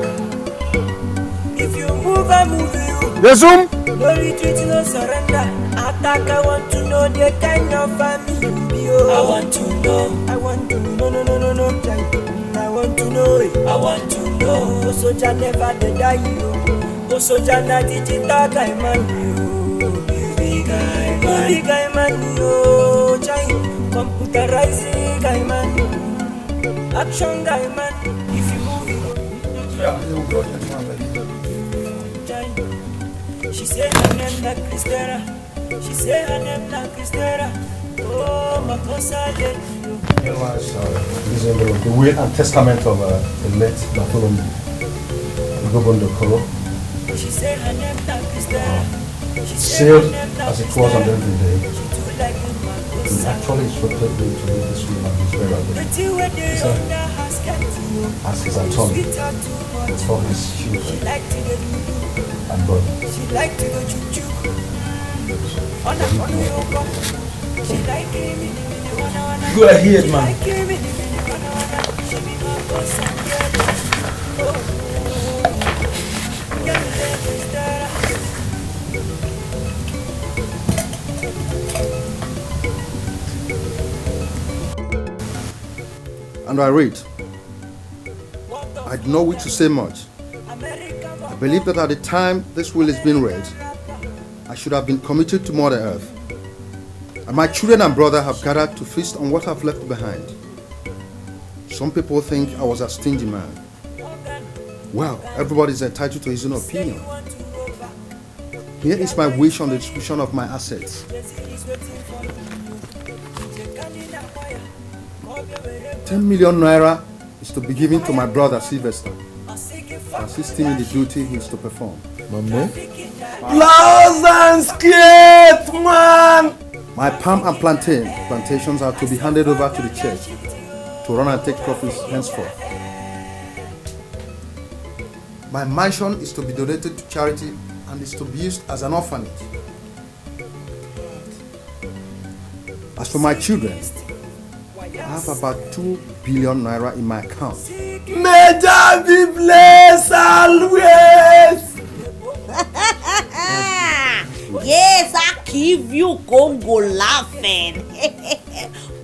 Speaker 13: If you move, I move you.
Speaker 5: Resume.
Speaker 13: No retreat, no surrender. Attack. I want to know the kind of family you be. I want to know. I want to know. No. I want to know it. I want to know. Also just never did die you. Also just not digital guy man you. Big guy man, yo, chai, computerizing guy man, action guy man. If you move, chai. She say her name na Kristera. She say her name na Kristera. Oh, my cosa de you.
Speaker 14: The will and testament of the late Bartholomew Godwin.
Speaker 13: She say her name na Kristera.
Speaker 14: Sealed as it was on the day, he actually instructed me to leave this room and his burial as his atonement for his children and brother.
Speaker 7: Go ahead, man.
Speaker 15: and I read. I do not wish to say much. I believe that at the time this will is being read, I should have been committed to Mother Earth. And my children and brother have gathered to feast on what I've left behind. Some people think I was a stingy man. Well, everybody is entitled to his own opinion. Here is my wish on the distribution of my assets. 10 million naira is to be given to my brother Sylvester, to assist him in the duty he is to perform.
Speaker 8: Mama?
Speaker 12: Blouse and skits, man!
Speaker 15: My palm and plantations are to be handed over to the church to run and take profits henceforth. My mansion is to be donated to charity and is to be used as an orphanage. As for my children, I have about 2 billion naira in my account.
Speaker 12: May God be blessed always!
Speaker 9: Yes, I give you Congo laughing.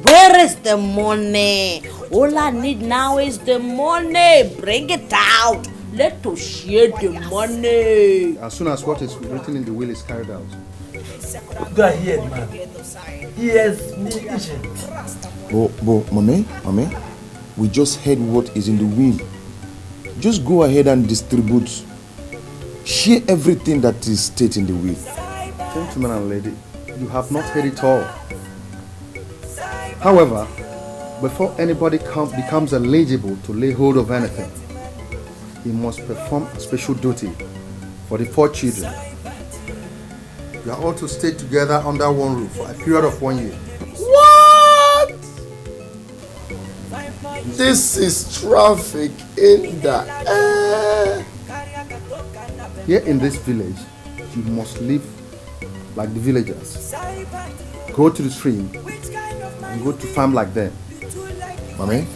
Speaker 9: Where is the money? All I need now is the money. Bring it out. Let us share the money.
Speaker 15: As soon as what is written in the will is carried out.
Speaker 7: Go ahead, man. Yes, the agent.
Speaker 8: But, Mame, we just heard what is in the will. Just go ahead and distribute. Share everything that is stated in the will.
Speaker 15: Gentlemen and lady, you have not heard it all. However, before anybody becomes eligible to lay hold of anything, he must perform a special duty for the 4 children. You are all to stay together under one roof for a period of 1 year.
Speaker 12: What? This is traffic in the air.
Speaker 15: Here in this village, you must live like the villagers. Go to the stream and go to farm like them.
Speaker 8: Mame,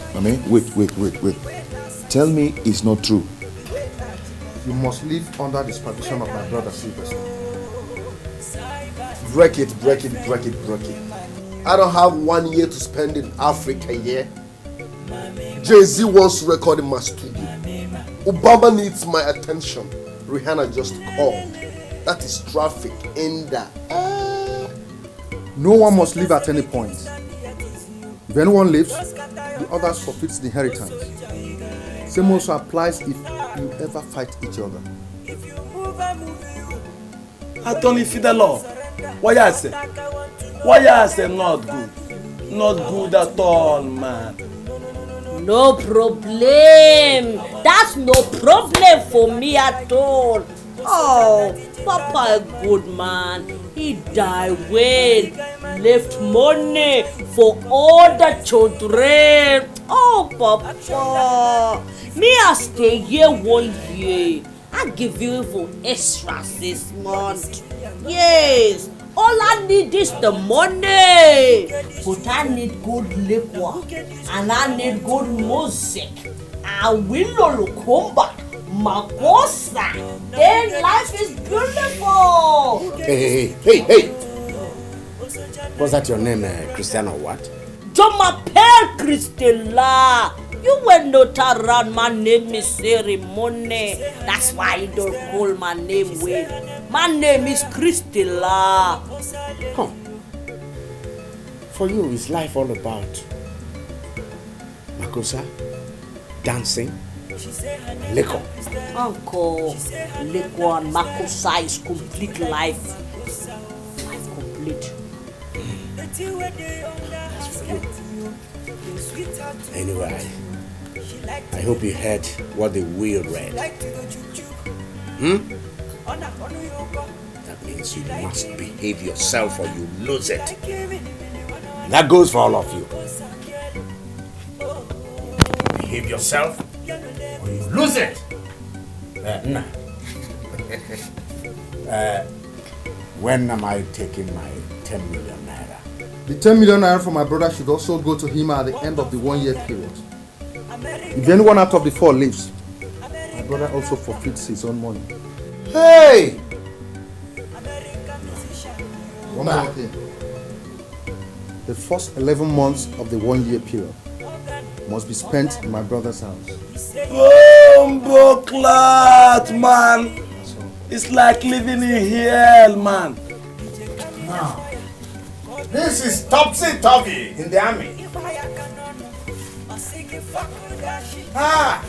Speaker 8: wait. Tell me it's not true.
Speaker 15: You must live under the supervision of my brother Sylvester.
Speaker 12: Break it. I don't have 1 year to spend in Africa here. Jay-Z wants to record in my studio. Obama needs my attention. Rihanna just called. That is traffic in the air.
Speaker 15: No one must leave at any point. If anyone leaves, the others forfeit the inheritance. Same also applies if you ever fight each other.
Speaker 7: Attorney Fidelo, why I say not good? Not good at all, man.
Speaker 9: No problem. That's no problem for me at all. Oh, Papa a good man. He died when left money for all the children. Oh, Papa. Me I stay here 1 year. I give you for extras this month. Yes. All I need is the money. But I need good liquor and I need good music. I will come back. Makosa. Then life is beautiful.
Speaker 5: Hey. Was that your name, Christian or what?
Speaker 9: Jomapel Christella. You were not around. My name is Ceremony. That's why you don't call my name Wayne. My name is Christella.
Speaker 5: Huh. For you, is life all about makosa, dancing, liquor?
Speaker 9: Uncle, liquor and makosa is complete life. Life complete.
Speaker 5: That's for you. Anyway, I hope you heard what the will read. That means you must behave yourself or you lose it. And that goes for all of you. Behave yourself or you lose it. When am I taking my 10 million naira?
Speaker 15: The 10 million naira from my brother should also go to him at the end of the 1 year period. If anyone out of the 4 leaves, my brother also forfeits his own money.
Speaker 12: Hey!
Speaker 15: One more thing. The first 11 months of the 1 year period, must be spent in my brother's house.
Speaker 7: Clat, man. It's like living in hell, man.
Speaker 1: Now, this is topsy-turvy in the army. Ah!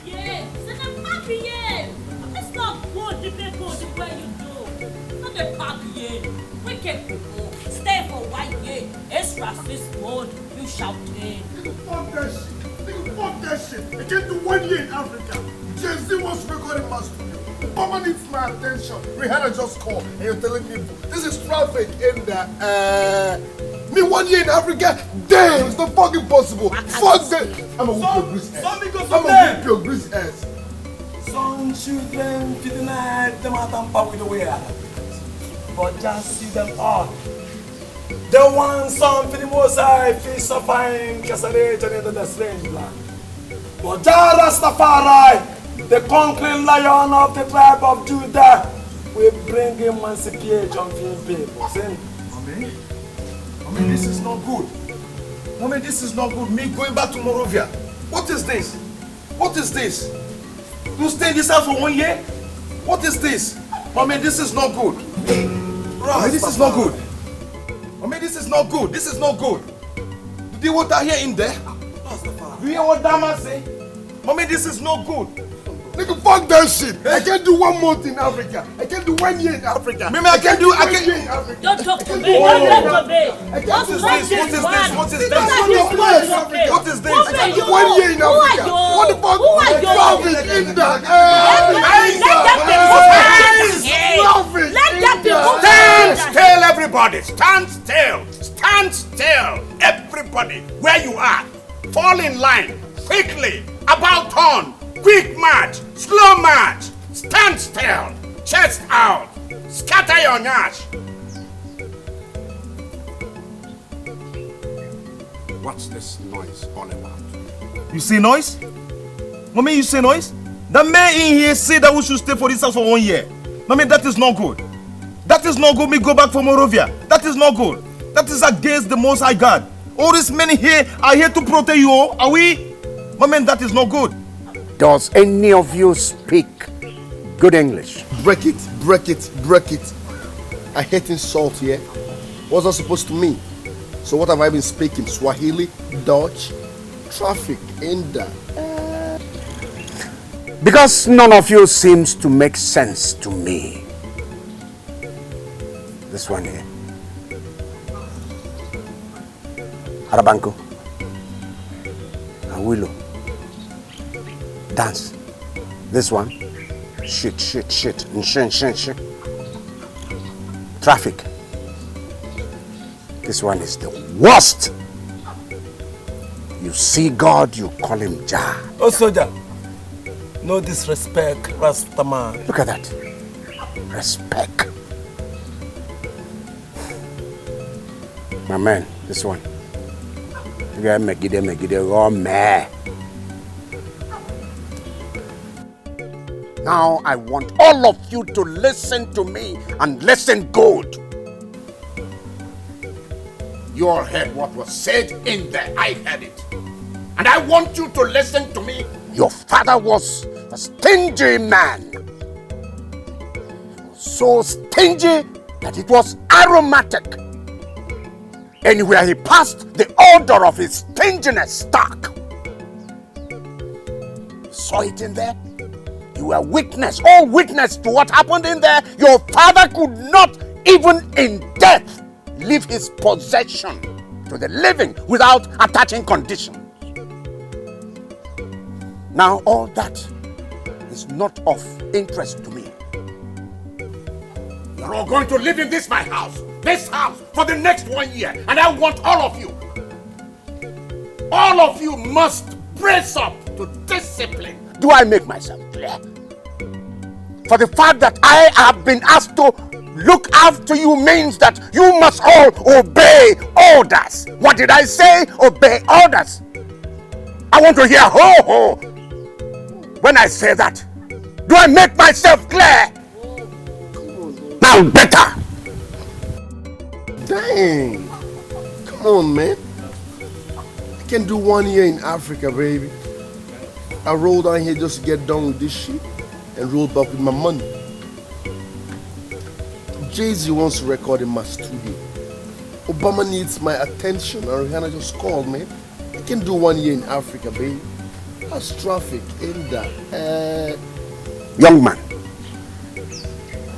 Speaker 9: Yeah, send them happy, yeah. Let's not go the people the way you do. Not the happy, yeah. Wicked people, stay for 1 year. Extra fist mode, you shouting.
Speaker 11: Fuck that shit. Nigga, fuck that shit. I can't do 1 year in Africa. Jay-Z wants to record in my studio. Mama needs my attention. Rihanna just called and you're telling me this is traffic in the me 1 year in Africa? Damn, it's not fucking possible. Fuck that. I'm gonna whoop your grease ass. I'm gonna whoop your grease ass.
Speaker 7: Some children deny them at tamper with the way I but just see them all. They want something the most high, feel suffering, cassette, and the strange land. But Jah Rastafari, the conquering lion of the tribe of Judah, will bring emancipation to people.
Speaker 11: Mommy, this is not good. Mommy, this is not good. Me going back to Morovia. What is this? What is this? You stay in this house for 1 year? What is this? Mommy, this is not good. Mommy, this is not good. Mommy, this is not good. This is not good. Did you what I hear in there? You hear what Dama say? Mommy, this is not good. Nigga, fuck that shit. I can't do 1 month in Africa. I can't do 1 year in Africa. Maybe I can't do 1 year in Africa.
Speaker 9: Don't talk to me. Don't talk to me.
Speaker 11: What is this? What is this? What is this?
Speaker 9: What
Speaker 11: is this? I can't do 1 year in Africa. What the fuck? Traffic in that.
Speaker 9: Let that be.
Speaker 1: Stand still, everybody. Stand still. Stand still. Everybody, where you are, fall in line quickly. About turn. Quick march, slow march, stand still, chest out, scatter your nyash. What's this noise all about?
Speaker 11: You see noise? Mommy, you see noise? The man in here said that we should stay for this house for 1 year. Mommy, that is not good. That is not good. Me go back for Morovia. That is not good. That is against the Most High God. All these men here are here to protect you all. Are we? Mommy, that is not good.
Speaker 5: Does any of you speak good English?
Speaker 12: Break it, break it, break it. I hate insult here. What's that supposed to mean? So what have I been speaking? Swahili, Dutch, traffic, Inda.
Speaker 5: Because none of you seems to make sense to me. This one here. Arabanko. Awilo. Dance. This one. Shit. Shit. Traffic. This one is the worst. You see God, you call him Jah.
Speaker 7: Oh, soldier. No disrespect, Rastaman.
Speaker 5: Look at that. Respect. My man, this one. Now I want all of you to listen to me and listen good.
Speaker 1: You all heard what was said in there. I heard it. And I want you to listen to me.
Speaker 5: Your father was a stingy man. So stingy that it was aromatic. Anywhere he passed, the odor of his stinginess stuck. Saw it in there? You were witness, all witness to what happened in there. Your father could not, even in death, leave his possession to the living without attaching conditions. Now all that is not of interest to me.
Speaker 1: You're all going to live in this house, for the next 1 year. And I want all of you must brace up to discipline.
Speaker 5: Do I make myself clear? For the fact that I have been asked to look after you means that you must all obey orders. What did I say? Obey orders. I want to hear ho-ho when I say that. Do I make myself clear? Now better.
Speaker 12: Dang. Come on, man. I can do 1 year in Africa, baby. I roll down here just to get done with this shit and roll back with my money. Jay-Z wants to record in my studio. Obama needs my attention, and Rihanna just called me. I can do 1 year in Africa, baby. How's traffic in that?
Speaker 5: Young man,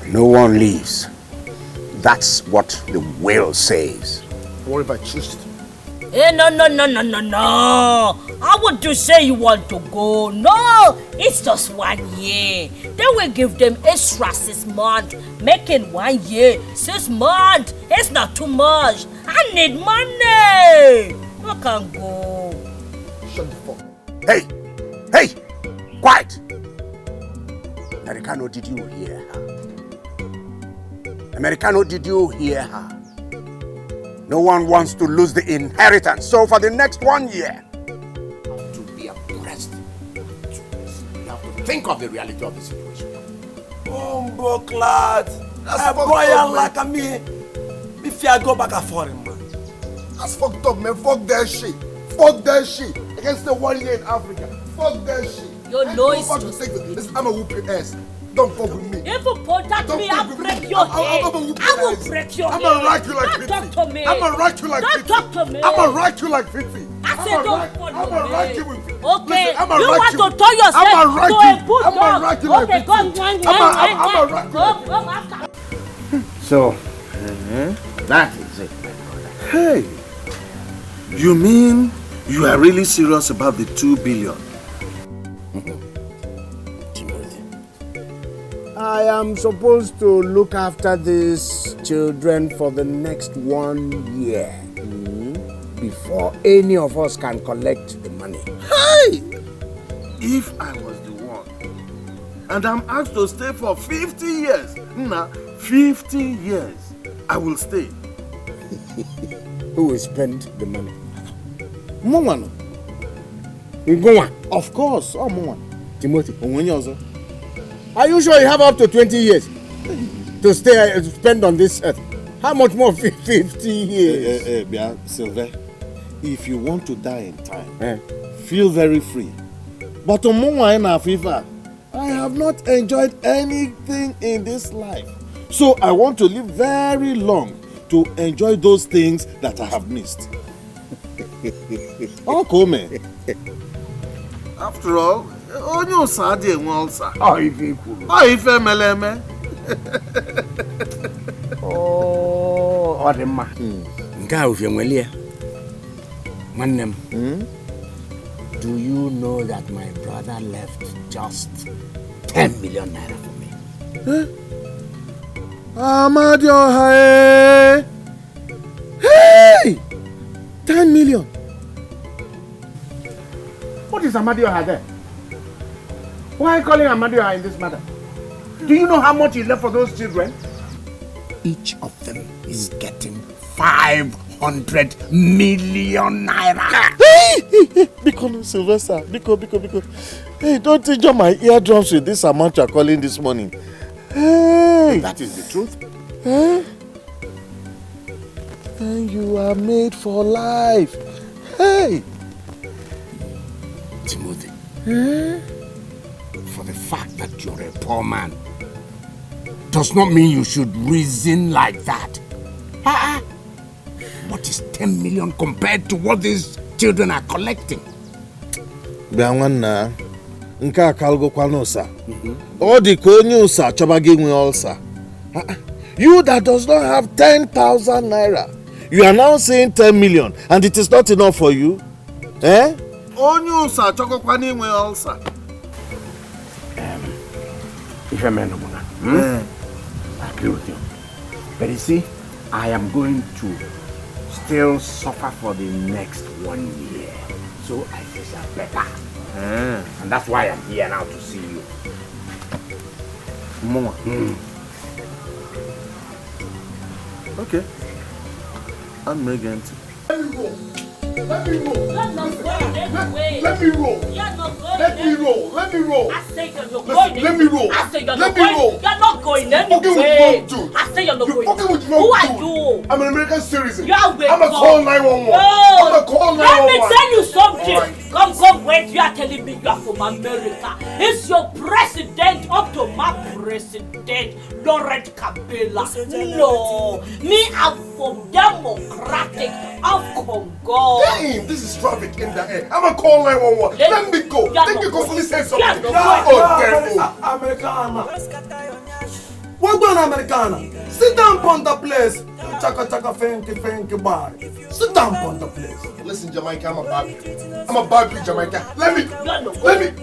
Speaker 5: no one leaves. That's what the will says.
Speaker 12: What if I choose to?
Speaker 9: No. How would you say you want to go? No, it's just 1 year. Then we give them extra 6 months. Making 1 year, 6 months. It's not too much. I need money. I can't go.
Speaker 12: Shut the fuck up.
Speaker 5: Hey, quiet. Americano, did you hear her? Americano, did you hear her? No one wants to lose the inheritance, so for the next 1 year, you have to be abreast. You have to think of the reality of the situation.
Speaker 7: Bumbo clad. That's a boy like me. If I go back a foreign man.
Speaker 12: That's fucked up, man. Fuck that shit. Fuck that shit. I can stay 1 year in Africa. Fuck that shit.
Speaker 9: Your noise.
Speaker 12: I'm a whoop your ass. Don't fuck with me.
Speaker 9: If you protect me, I'll break your head. I will break your head.
Speaker 12: I'm gonna rock you like 50.
Speaker 9: Don't talk to me.
Speaker 12: I'm gonna rock you like 50.
Speaker 9: Don't talk to me.
Speaker 12: I'm gonna rock you like 50.
Speaker 9: I said don't follow me.
Speaker 12: I'm gonna rock you with 50.
Speaker 9: Okay,
Speaker 12: Listen, I'm
Speaker 9: you
Speaker 12: rock
Speaker 9: want
Speaker 12: you.
Speaker 9: to turn yourself
Speaker 12: I'm gonna rock
Speaker 9: to
Speaker 12: you.
Speaker 9: a bulldog.
Speaker 12: I'm gonna rock you like
Speaker 9: Okay,
Speaker 12: 50.
Speaker 9: go.
Speaker 12: I'm gonna rock you like 50.
Speaker 5: So, that is it, my brother.
Speaker 3: Hey, you mean you are really serious about the 2 billion?
Speaker 5: I am supposed to look after these children for the next 1 year before any of us can collect the money.
Speaker 3: Hey! If I was the one and I'm asked to stay for 50 years, 50 years, I will stay.
Speaker 5: Who will spend the money?
Speaker 8: Mwana. Of course, Mwana.
Speaker 5: Timothy.
Speaker 8: Onwenyozo.
Speaker 5: Are you sure you have up to 20 years to spend on this earth? How much more 50 years?
Speaker 8: Sylvain, if you want to die in time, feel very free. But I have not enjoyed anything in this life. So I want to live very long to enjoy those things that I have missed. Come.
Speaker 3: After all, onye ụsa dị enwe ulcer.
Speaker 5: Ife kwuru.
Speaker 3: Ife meleme.
Speaker 5: Ọ dị mma. Nke a ufie nweli ya. Nwanne m. Do you know that my brother left just 10 million naira for me?
Speaker 8: Amadioha. Hey! 10 million.
Speaker 5: What is Amadioha there? Why are you calling Amadioha in this matter? Do you know how much he left for those children? Each of them is getting 500 million naira.
Speaker 8: Hey! Because Sylvester, because. Hey, don't injure my eardrums with this amount you are calling this morning. Hey!
Speaker 5: That is the truth.
Speaker 8: Huh? And you are made for life. Hey!
Speaker 5: Timothy. For the fact that you're a poor man does not mean you should reason like that. What is 10 million compared to what these children are collecting?
Speaker 8: Bianwana, nka kalgo kwanosa. All the konyosa chobagi nwe ulcer. You that does not have 10,000 naira. You are now saying 10 million and it is not enough for you?
Speaker 3: Onyosa chokokwani nwe ulcer.
Speaker 5: If a man, I agree with you. But you see, I am going to still suffer for the next 1 year. So I deserve better. And that's why I'm here now to see you.
Speaker 3: Mama. Okay. I'm Megan.
Speaker 8: Let me roll.
Speaker 9: You're not going anywhere.
Speaker 8: Let me roll.
Speaker 9: You're not going
Speaker 8: Let me roll. Let me roll.
Speaker 9: I say you're not
Speaker 8: Listen,
Speaker 9: going.
Speaker 8: let me roll.
Speaker 9: I say you're
Speaker 8: Let
Speaker 9: not
Speaker 8: me
Speaker 9: going.
Speaker 8: roll.
Speaker 9: You're not going
Speaker 8: You're fucking with
Speaker 9: anywhere.
Speaker 8: wrong dude.
Speaker 9: I say you're not
Speaker 8: You're
Speaker 9: going.
Speaker 8: fucking with wrong
Speaker 9: Who are
Speaker 8: dude.
Speaker 9: you?
Speaker 8: I'm an American citizen.
Speaker 9: You are with
Speaker 8: I'm a call 911.
Speaker 9: No.
Speaker 8: I'm a call 911.
Speaker 9: Let me tell you something.
Speaker 8: Right.
Speaker 9: Come, wait. You are telling me you are from America. It's your president up to my president, Laurent Kabila. No, me, I'm from Democratic of Congo.
Speaker 8: Damn, this is traffic in the air. I'm a call 911. Let me go. Think you can say something.
Speaker 7: Oh, Americana. What done, Americana? Sit down on the place. Chaka chaka fanky bar. Sit down on the place.
Speaker 8: Listen, Jamaica, I'm a Barbie, Jamaica. Let me.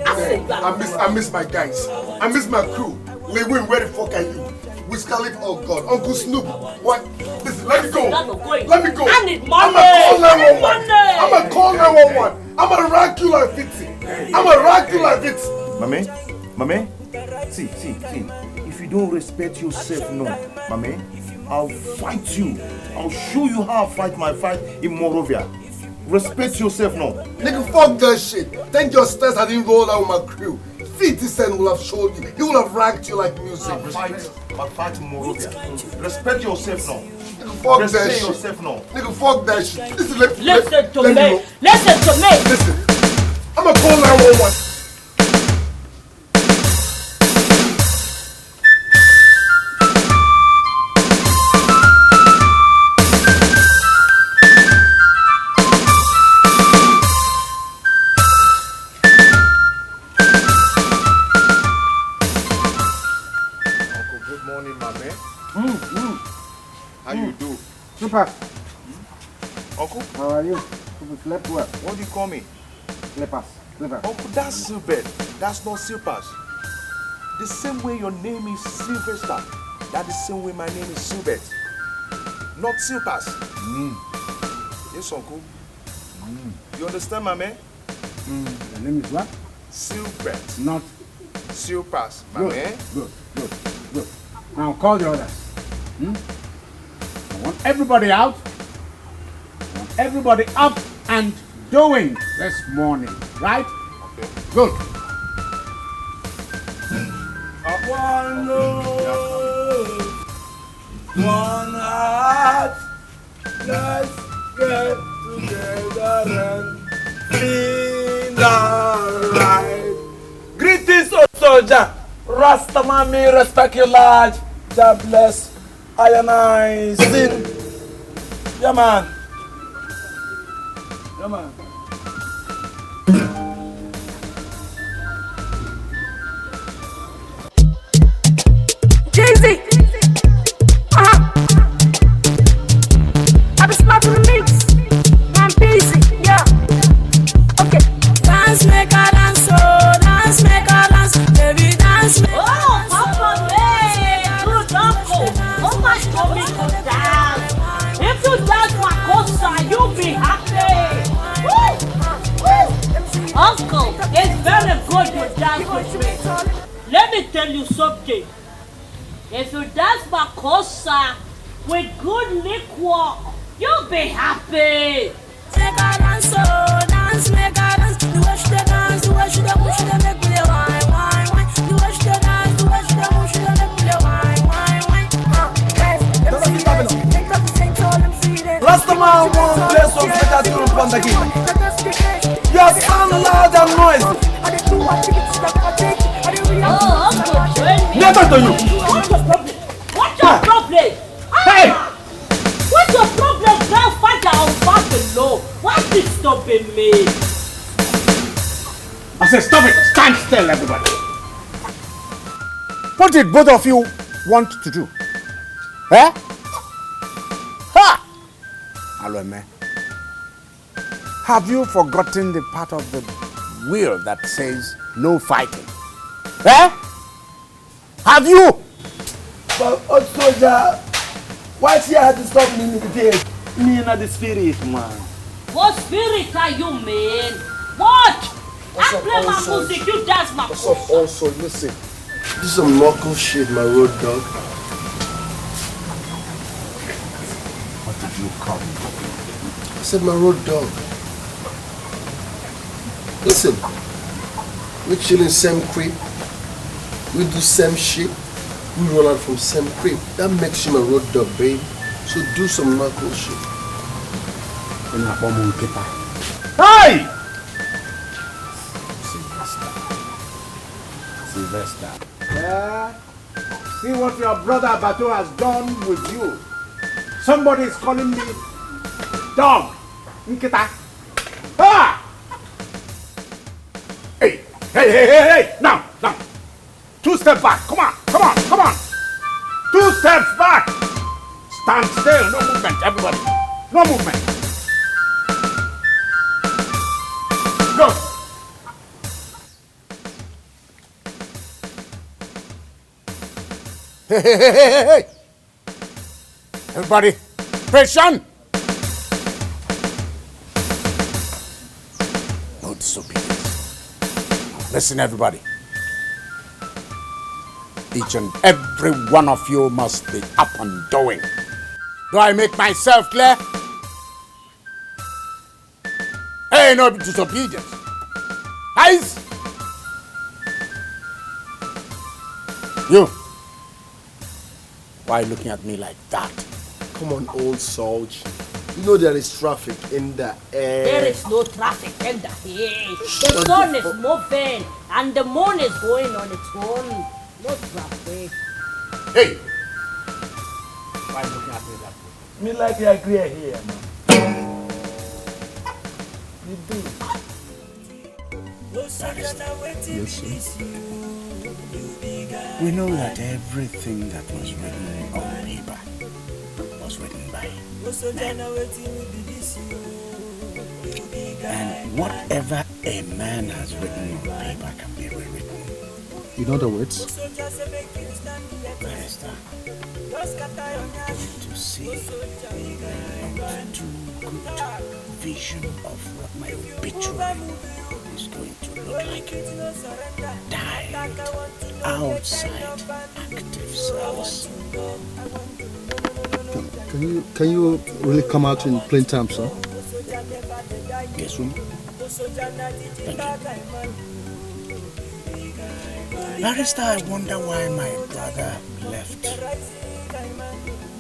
Speaker 8: I miss my guys. I miss my crew. Lewin, where the fuck are you? Wiz Khalifa, oh God, Uncle Snoop. What? Listen, let me go. Let me go.
Speaker 9: I need money.
Speaker 8: I'm a call 911. I'm a rock you like 50. I'm a rock you like 50.
Speaker 3: Mame, see. If you don't respect yourself, no, Mame, I'll fight you. I'll show you how I fight my fight in Morovia. Respect yourself, no.
Speaker 8: Nigga, fuck that shit. Thank your stairs I didn't roll out with my crew. 50 Cent will have showed you. He will have racked you like music.
Speaker 3: Fight Morovia. Respect yourself, no.
Speaker 8: Nigga, fuck
Speaker 3: respect
Speaker 8: that shit.
Speaker 3: yourself, no.
Speaker 8: Nigga, fuck that shit. Listen to me.
Speaker 9: Listen to me.
Speaker 8: Listen. I'm a call 911.
Speaker 3: How you do?
Speaker 1: Super.
Speaker 3: Uncle?
Speaker 1: How are you? You slept well.
Speaker 3: What do you call me?
Speaker 1: Slippers.
Speaker 3: Uncle, that's Silbert. That's not Silpas. The same way your name is Sylvester, that's the same way my name is Silbert. Not Silpas. Yes, Uncle. You understand, my man?
Speaker 1: Your name is what?
Speaker 3: Silbert.
Speaker 1: Not
Speaker 3: Silpas, my man.
Speaker 1: Good. Now call the others. I want everybody out. I want everybody up and doing this morning. Right?
Speaker 3: Okay.
Speaker 1: Good.
Speaker 7: One love, one heart. Let's get together and feel alright. Greetings, O soldier. Rastamami, respect your life. God bless. I and I sin. Yeah, man.
Speaker 10: Jay-Z. I be smart to the mix. I'm busy, yeah. Okay. Dance, make a dance, oh, dance, make a dance, baby, dance, make a dance.
Speaker 9: Papa, good uncle. Oh my God, me go dance. If you dance Makosa, you'll be happy. Uncle, it's very good you dance with me. Let me tell you something. If you dance Makosa with good liquor, you'll be happy.
Speaker 10: Make a dance, oh, dance, make a dance. The way she dance, the way she make me wine, wine, wine. The way she dance, the way she make me wine, wine, wine.
Speaker 7: Rastaman won't play some better tune from the game. You sound loud and noisy. Never to you.
Speaker 9: What's your problem? Hey! What's your problem, grandfather of Babylon? What's disturbing me?
Speaker 1: I said stop it. Stand still, everybody. What did both of you want to do? Eh? Ha! Alome, have you forgotten the part of the will that says no fighting? Eh? Have you?
Speaker 7: But soldier, why she had to stop me in the day? Me in the spirit, man.
Speaker 9: What spirit are you, man? What? I play my music, you dance my
Speaker 12: What's up, also? Listen, this is some local shit, my road dog.
Speaker 11: What did you call me?
Speaker 12: I said my road dog. Listen, we chill in same crib, we do same shit, we roll out from same crib. That makes him a road dog, babe. So do some knuckle shit.
Speaker 1: Hey! Sylvester. Yeah? See what your brother Bato has done with you. Somebody is calling me dog. Nkita. Ah! Hey! Now! 2 steps back. Come on. 2 steps back. Stand still. No movement, everybody. No movement. Go. Hey. Everybody, patient. No disobedience. Listen, everybody. Each and every one of you must be up and doing. Do I make myself clear? Hey, no disobedience. Eyes. You. Why are you looking at me like that?
Speaker 12: Come on, old soldier. You know there is traffic in the air.
Speaker 9: There is no traffic in the air. The sun is moving and the moon is going on its own. No traffic.
Speaker 1: Hey! Why are you looking at me that way?
Speaker 7: Me like you agree here, man. You do.
Speaker 5: Yes, sir. We know that everything that was written on paper was written by man. And whatever a man has written on paper can be rewritten.
Speaker 15: In other words?
Speaker 5: Barrister, I'm going to see a not too good vision of what my obituary is going to look like. Died outside active service.
Speaker 15: Can you really come out in plain terms, sir?
Speaker 5: Yes, sir. Thank you. Barrister, I wonder why my brother left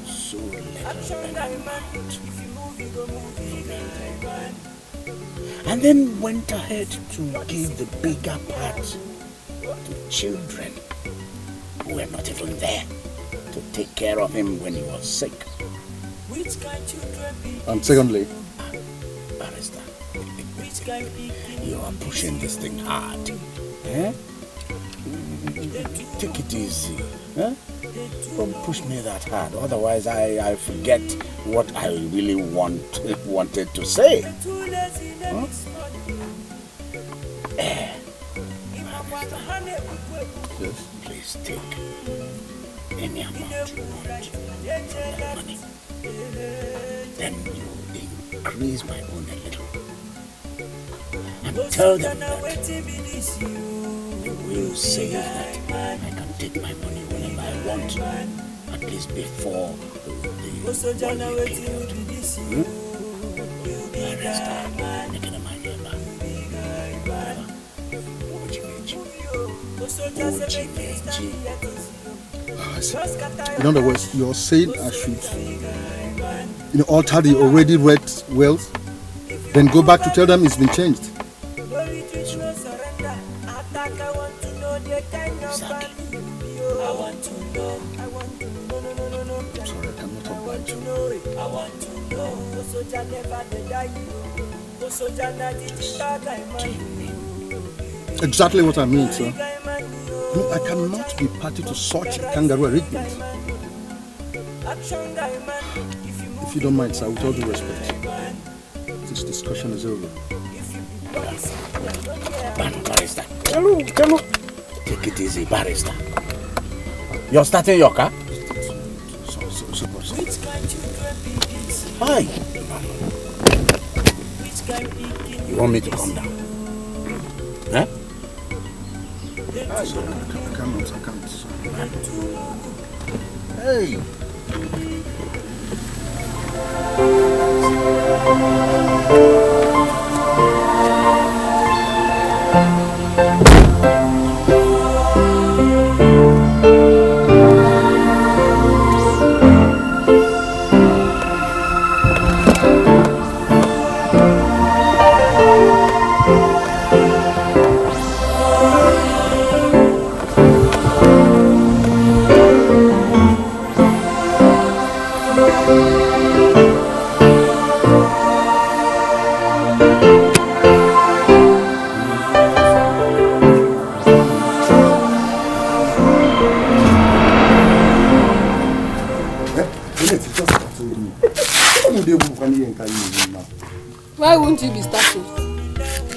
Speaker 5: so little an amount and then went ahead to give the bigger part to children who were not even there to take care of him when he was sick.
Speaker 15: And secondly,
Speaker 5: Barrister, you are pushing this thing hard. Eh? Take it easy. Huh? Don't push me that hard, otherwise I forget what I really wanted to say. Huh? Yes. Please take any amount you want from that money. Then you increase my own a little. And tell them that will say that I can take my money whenever I want, at least before the 1 year period.
Speaker 15: in other words, you're saying I should, alter the already read wealth, then go back to tell them it's been changed. Exactly what I mean, sir. I cannot be party to such a kangaroo arrangement. If you don't mind, sir, with all due respect, this discussion is over.
Speaker 5: Barrister, take it easy, Barrister. You're starting your car? Hi. You want me to come down? Eh?
Speaker 15: I can't.
Speaker 5: Hey.
Speaker 4: Why won't you be startled?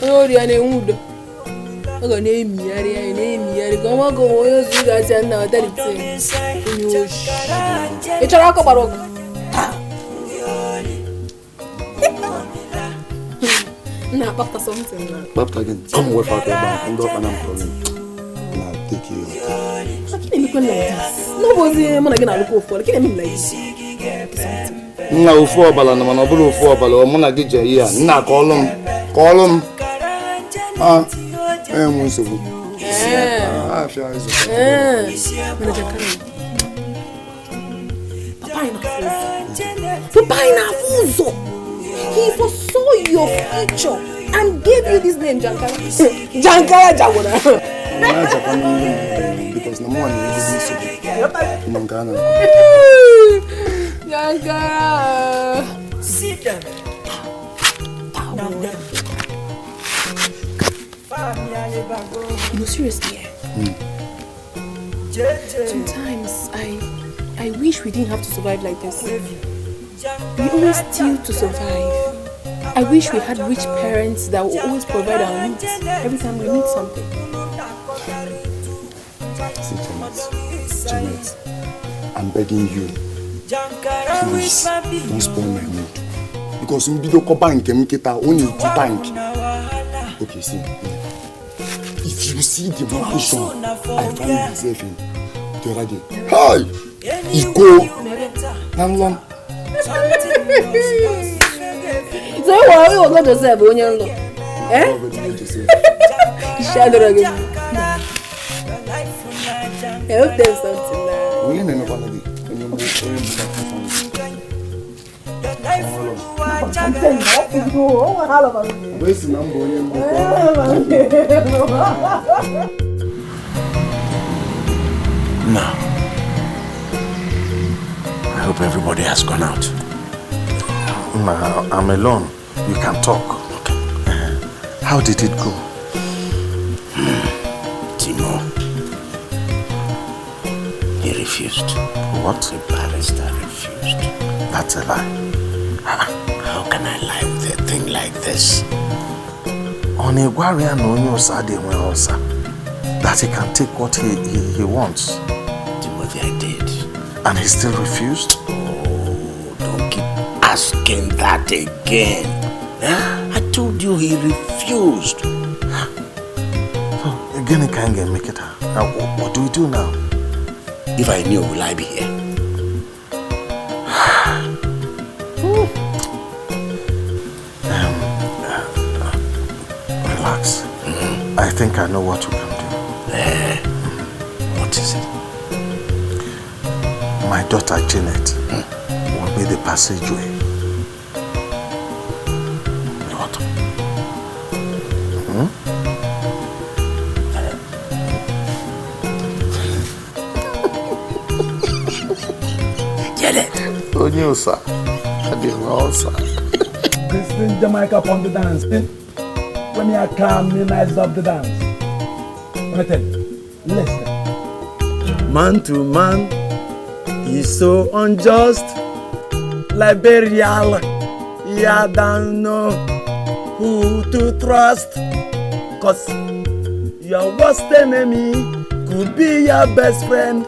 Speaker 4: Oh, you are a wood. I'm going to name you. Come on, go. You guys are now. That is it. It's a rock about. Nah, after something.
Speaker 11: After again, come work out your bank. I'm not calling. Nah, take you.
Speaker 4: How can you look like this? Nobody, man, again, I look for. Can you mean like this?
Speaker 11: Nah, ufo bala na mana bulu ufo bala. O muna gije here. Nah, call him. Ah, Munsebu. Ah, fia is okay.
Speaker 4: Papa Inafuzo. He foresaw your future and gave you this name, Jankara. Jankara Jawona.
Speaker 11: Because no one is Mangana.
Speaker 4: Jankara. Sit down. No, seriously. Sometimes I wish we didn't have to survive like this. We always steal to survive. I wish we had rich parents that will always provide our needs every time we need something.
Speaker 11: See, Janet, I'm begging you. Please, don't spoil my mood. Because in video bank, only to bank. Okay, see. If you see the vacation I find myself in, you're ready. Hi! Iko! Nanlong!
Speaker 4: So what are you going to say about your law? Eh? Shadow again. I hope there's something now.
Speaker 11: We ain't never gonna be.
Speaker 5: Now, I hope everybody has gone out.
Speaker 8: Nah, I'm alone. You can talk.
Speaker 5: Okay.
Speaker 8: How did it go?
Speaker 5: Timo. He refused.
Speaker 8: What?
Speaker 5: The barrister refused.
Speaker 8: That's a lie.
Speaker 5: How can I lie with a thing like this?
Speaker 8: Onyebuchi that he can take what he wants.
Speaker 5: Timothy, I did.
Speaker 8: And he still refused?
Speaker 5: Oh, don't keep asking that again. I told you he refused.
Speaker 8: So, again, he can't make it. Now, what do we do now?
Speaker 5: If I knew, will I be here?
Speaker 8: Relax. I think I know what we can do.
Speaker 5: What is it?
Speaker 8: My daughter Janet will be the passageway.
Speaker 5: What?
Speaker 8: Janet! Onyosa. Adiosa.
Speaker 7: Christian Jamaica upon the dance. When you come, you nice up the dance. Let me tell you. Listen. Man to man is so unjust. Liberial, you don't know who to trust. Cause your worst enemy could be your best friend.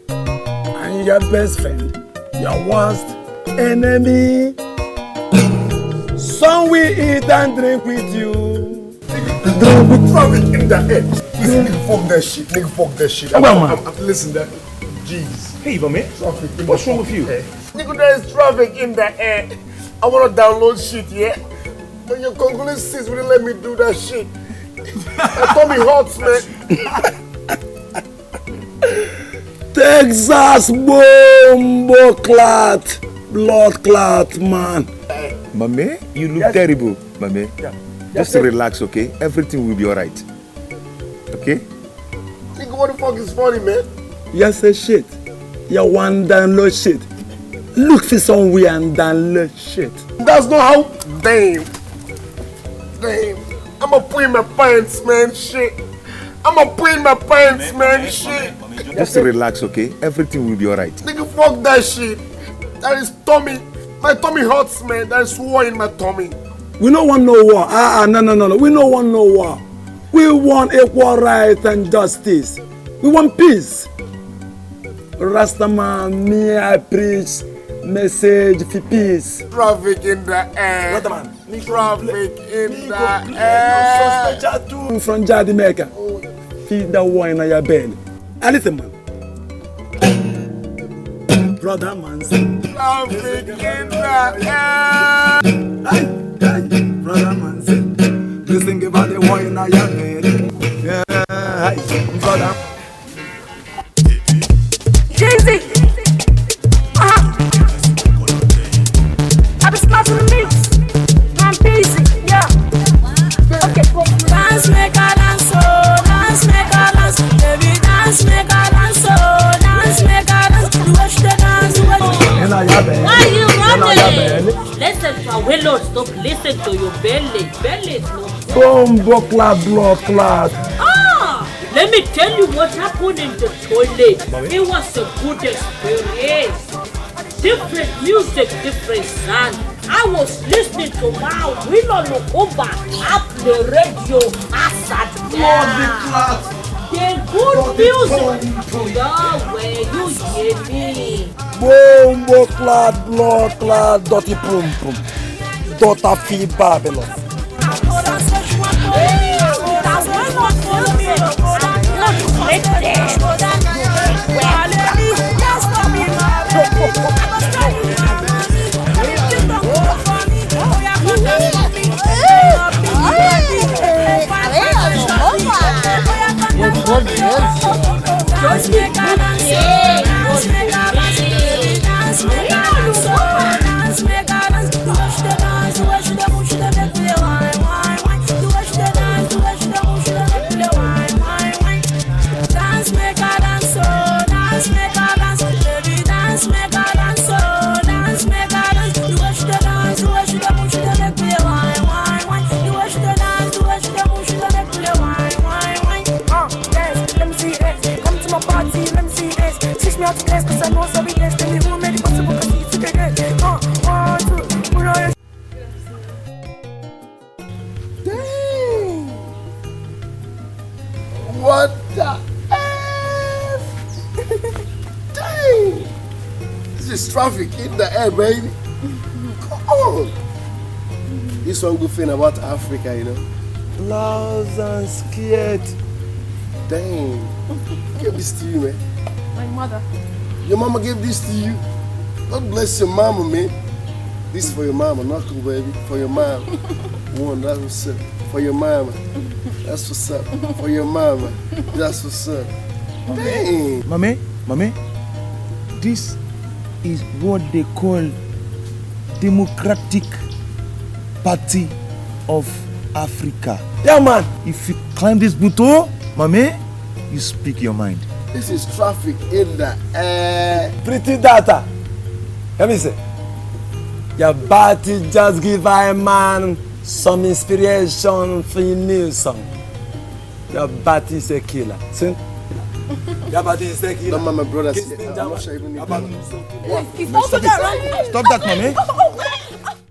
Speaker 7: And your best friend, your worst enemy. Some we eat and drink with you.
Speaker 11: Drink with traffic in the head. Listen, nigga, fuck that shit. Nigga, fuck that shit. Listen, that. Jeez.
Speaker 16: Hey, man. What's wrong with you?
Speaker 11: Nigga, there is traffic in the air. I want to download shit, yeah? But your Congolese sis wouldn't let me do that shit. That tummy hurts, man.
Speaker 7: Texas bombo clot. Blood clot, man.
Speaker 16: Mame, you look terrible, Mame. Just relax, okay? Everything will be alright. Okay?
Speaker 11: Nigga, what the fuck is funny, man?
Speaker 7: You say shit. You want download shit. Look for somewhere and download shit.
Speaker 11: That's not how. Damn. I'ma put in my pants, man. Shit. I'ma put in my pants, man. Shit.
Speaker 16: Just relax, okay? Everything will be alright.
Speaker 11: Nigga, fuck that shit. That is tummy My tummy hurts, man. There's war in my tummy. We don't want no war. No. We don't want no war. We want equal rights and justice. We want peace. Rastaman, me, I preach message for peace. Traffic in the air. What man? Traffic in the air. From Jadimeka. Feed the wine on your belly. And listen, man. Brother man, traffic in the air. Brother man, listen, give out the wine on your belly. Yeah, brother.
Speaker 10: Jeezy! I be smashing the mix. I'm busy, yeah. Okay, dance, make a dance, oh, dance, make a dance. Baby, dance, make a dance, oh, dance, make a dance. You watch the dance, you watch the dance.
Speaker 9: Why are you running? Listen to a willow, stop listening to your belly. Belly is no.
Speaker 11: Bombo clad, blood clad.
Speaker 9: Let me tell you what happened in the toilet. It was a good experience. Different music, different sound. I was listening to my Willow Lokomba at the radio. The good music. Yeah, where you hear me.
Speaker 11: Bombo clad, blood clad, dirty pum pum. Daughter fee Babylon.
Speaker 10: Just make a dance, just make a dance, dance, make a dance, dance, make a dance. Do watch the dance, do watch the push the make me wine, wine, wine. Do watch the dance, do watch the push the make me wine, wine, wine. Dance, make a dance, oh, dance, make a dance, baby, dance, make a dance, oh, dance, make a dance. Do watch the dance, do watch the push the make me wine, wine, wine. Do watch the dance, do watch the push the make me wine, wine, wine. Dance, let me see it. Come to my party, let me see it. Teach me how to dance, cause I know so we dance. Tell me who made it possible, cause you took it. 1, 2, put on your.
Speaker 12: Dang! What the F? Dang! This is traffic in the air, baby. Come on! This one good thing about Africa, you know.
Speaker 11: Loud and scared.
Speaker 12: Dang. Give this to you, man.
Speaker 4: My mother.
Speaker 12: Your mama gave this to you. God bless your mama, man. This is for your mama, knuckle, baby. For your mama. One, that's what's up. For your mama. That's what's up. For your mama. That's what's up. Dang.
Speaker 16: Mame, this is what they call Democratic Party of Africa.
Speaker 11: Yeah, man.
Speaker 16: If you climb this buto, Mame, you speak your mind.
Speaker 12: This is traffic in the air.
Speaker 11: Pretty data. Let me say. Your body just give a man some inspiration for your new song. Your body is a killer. See? Your body is a killer.
Speaker 12: Don't mind my brother. I'm not sure even.
Speaker 4: He's also there, right?
Speaker 16: Stop that, Mame.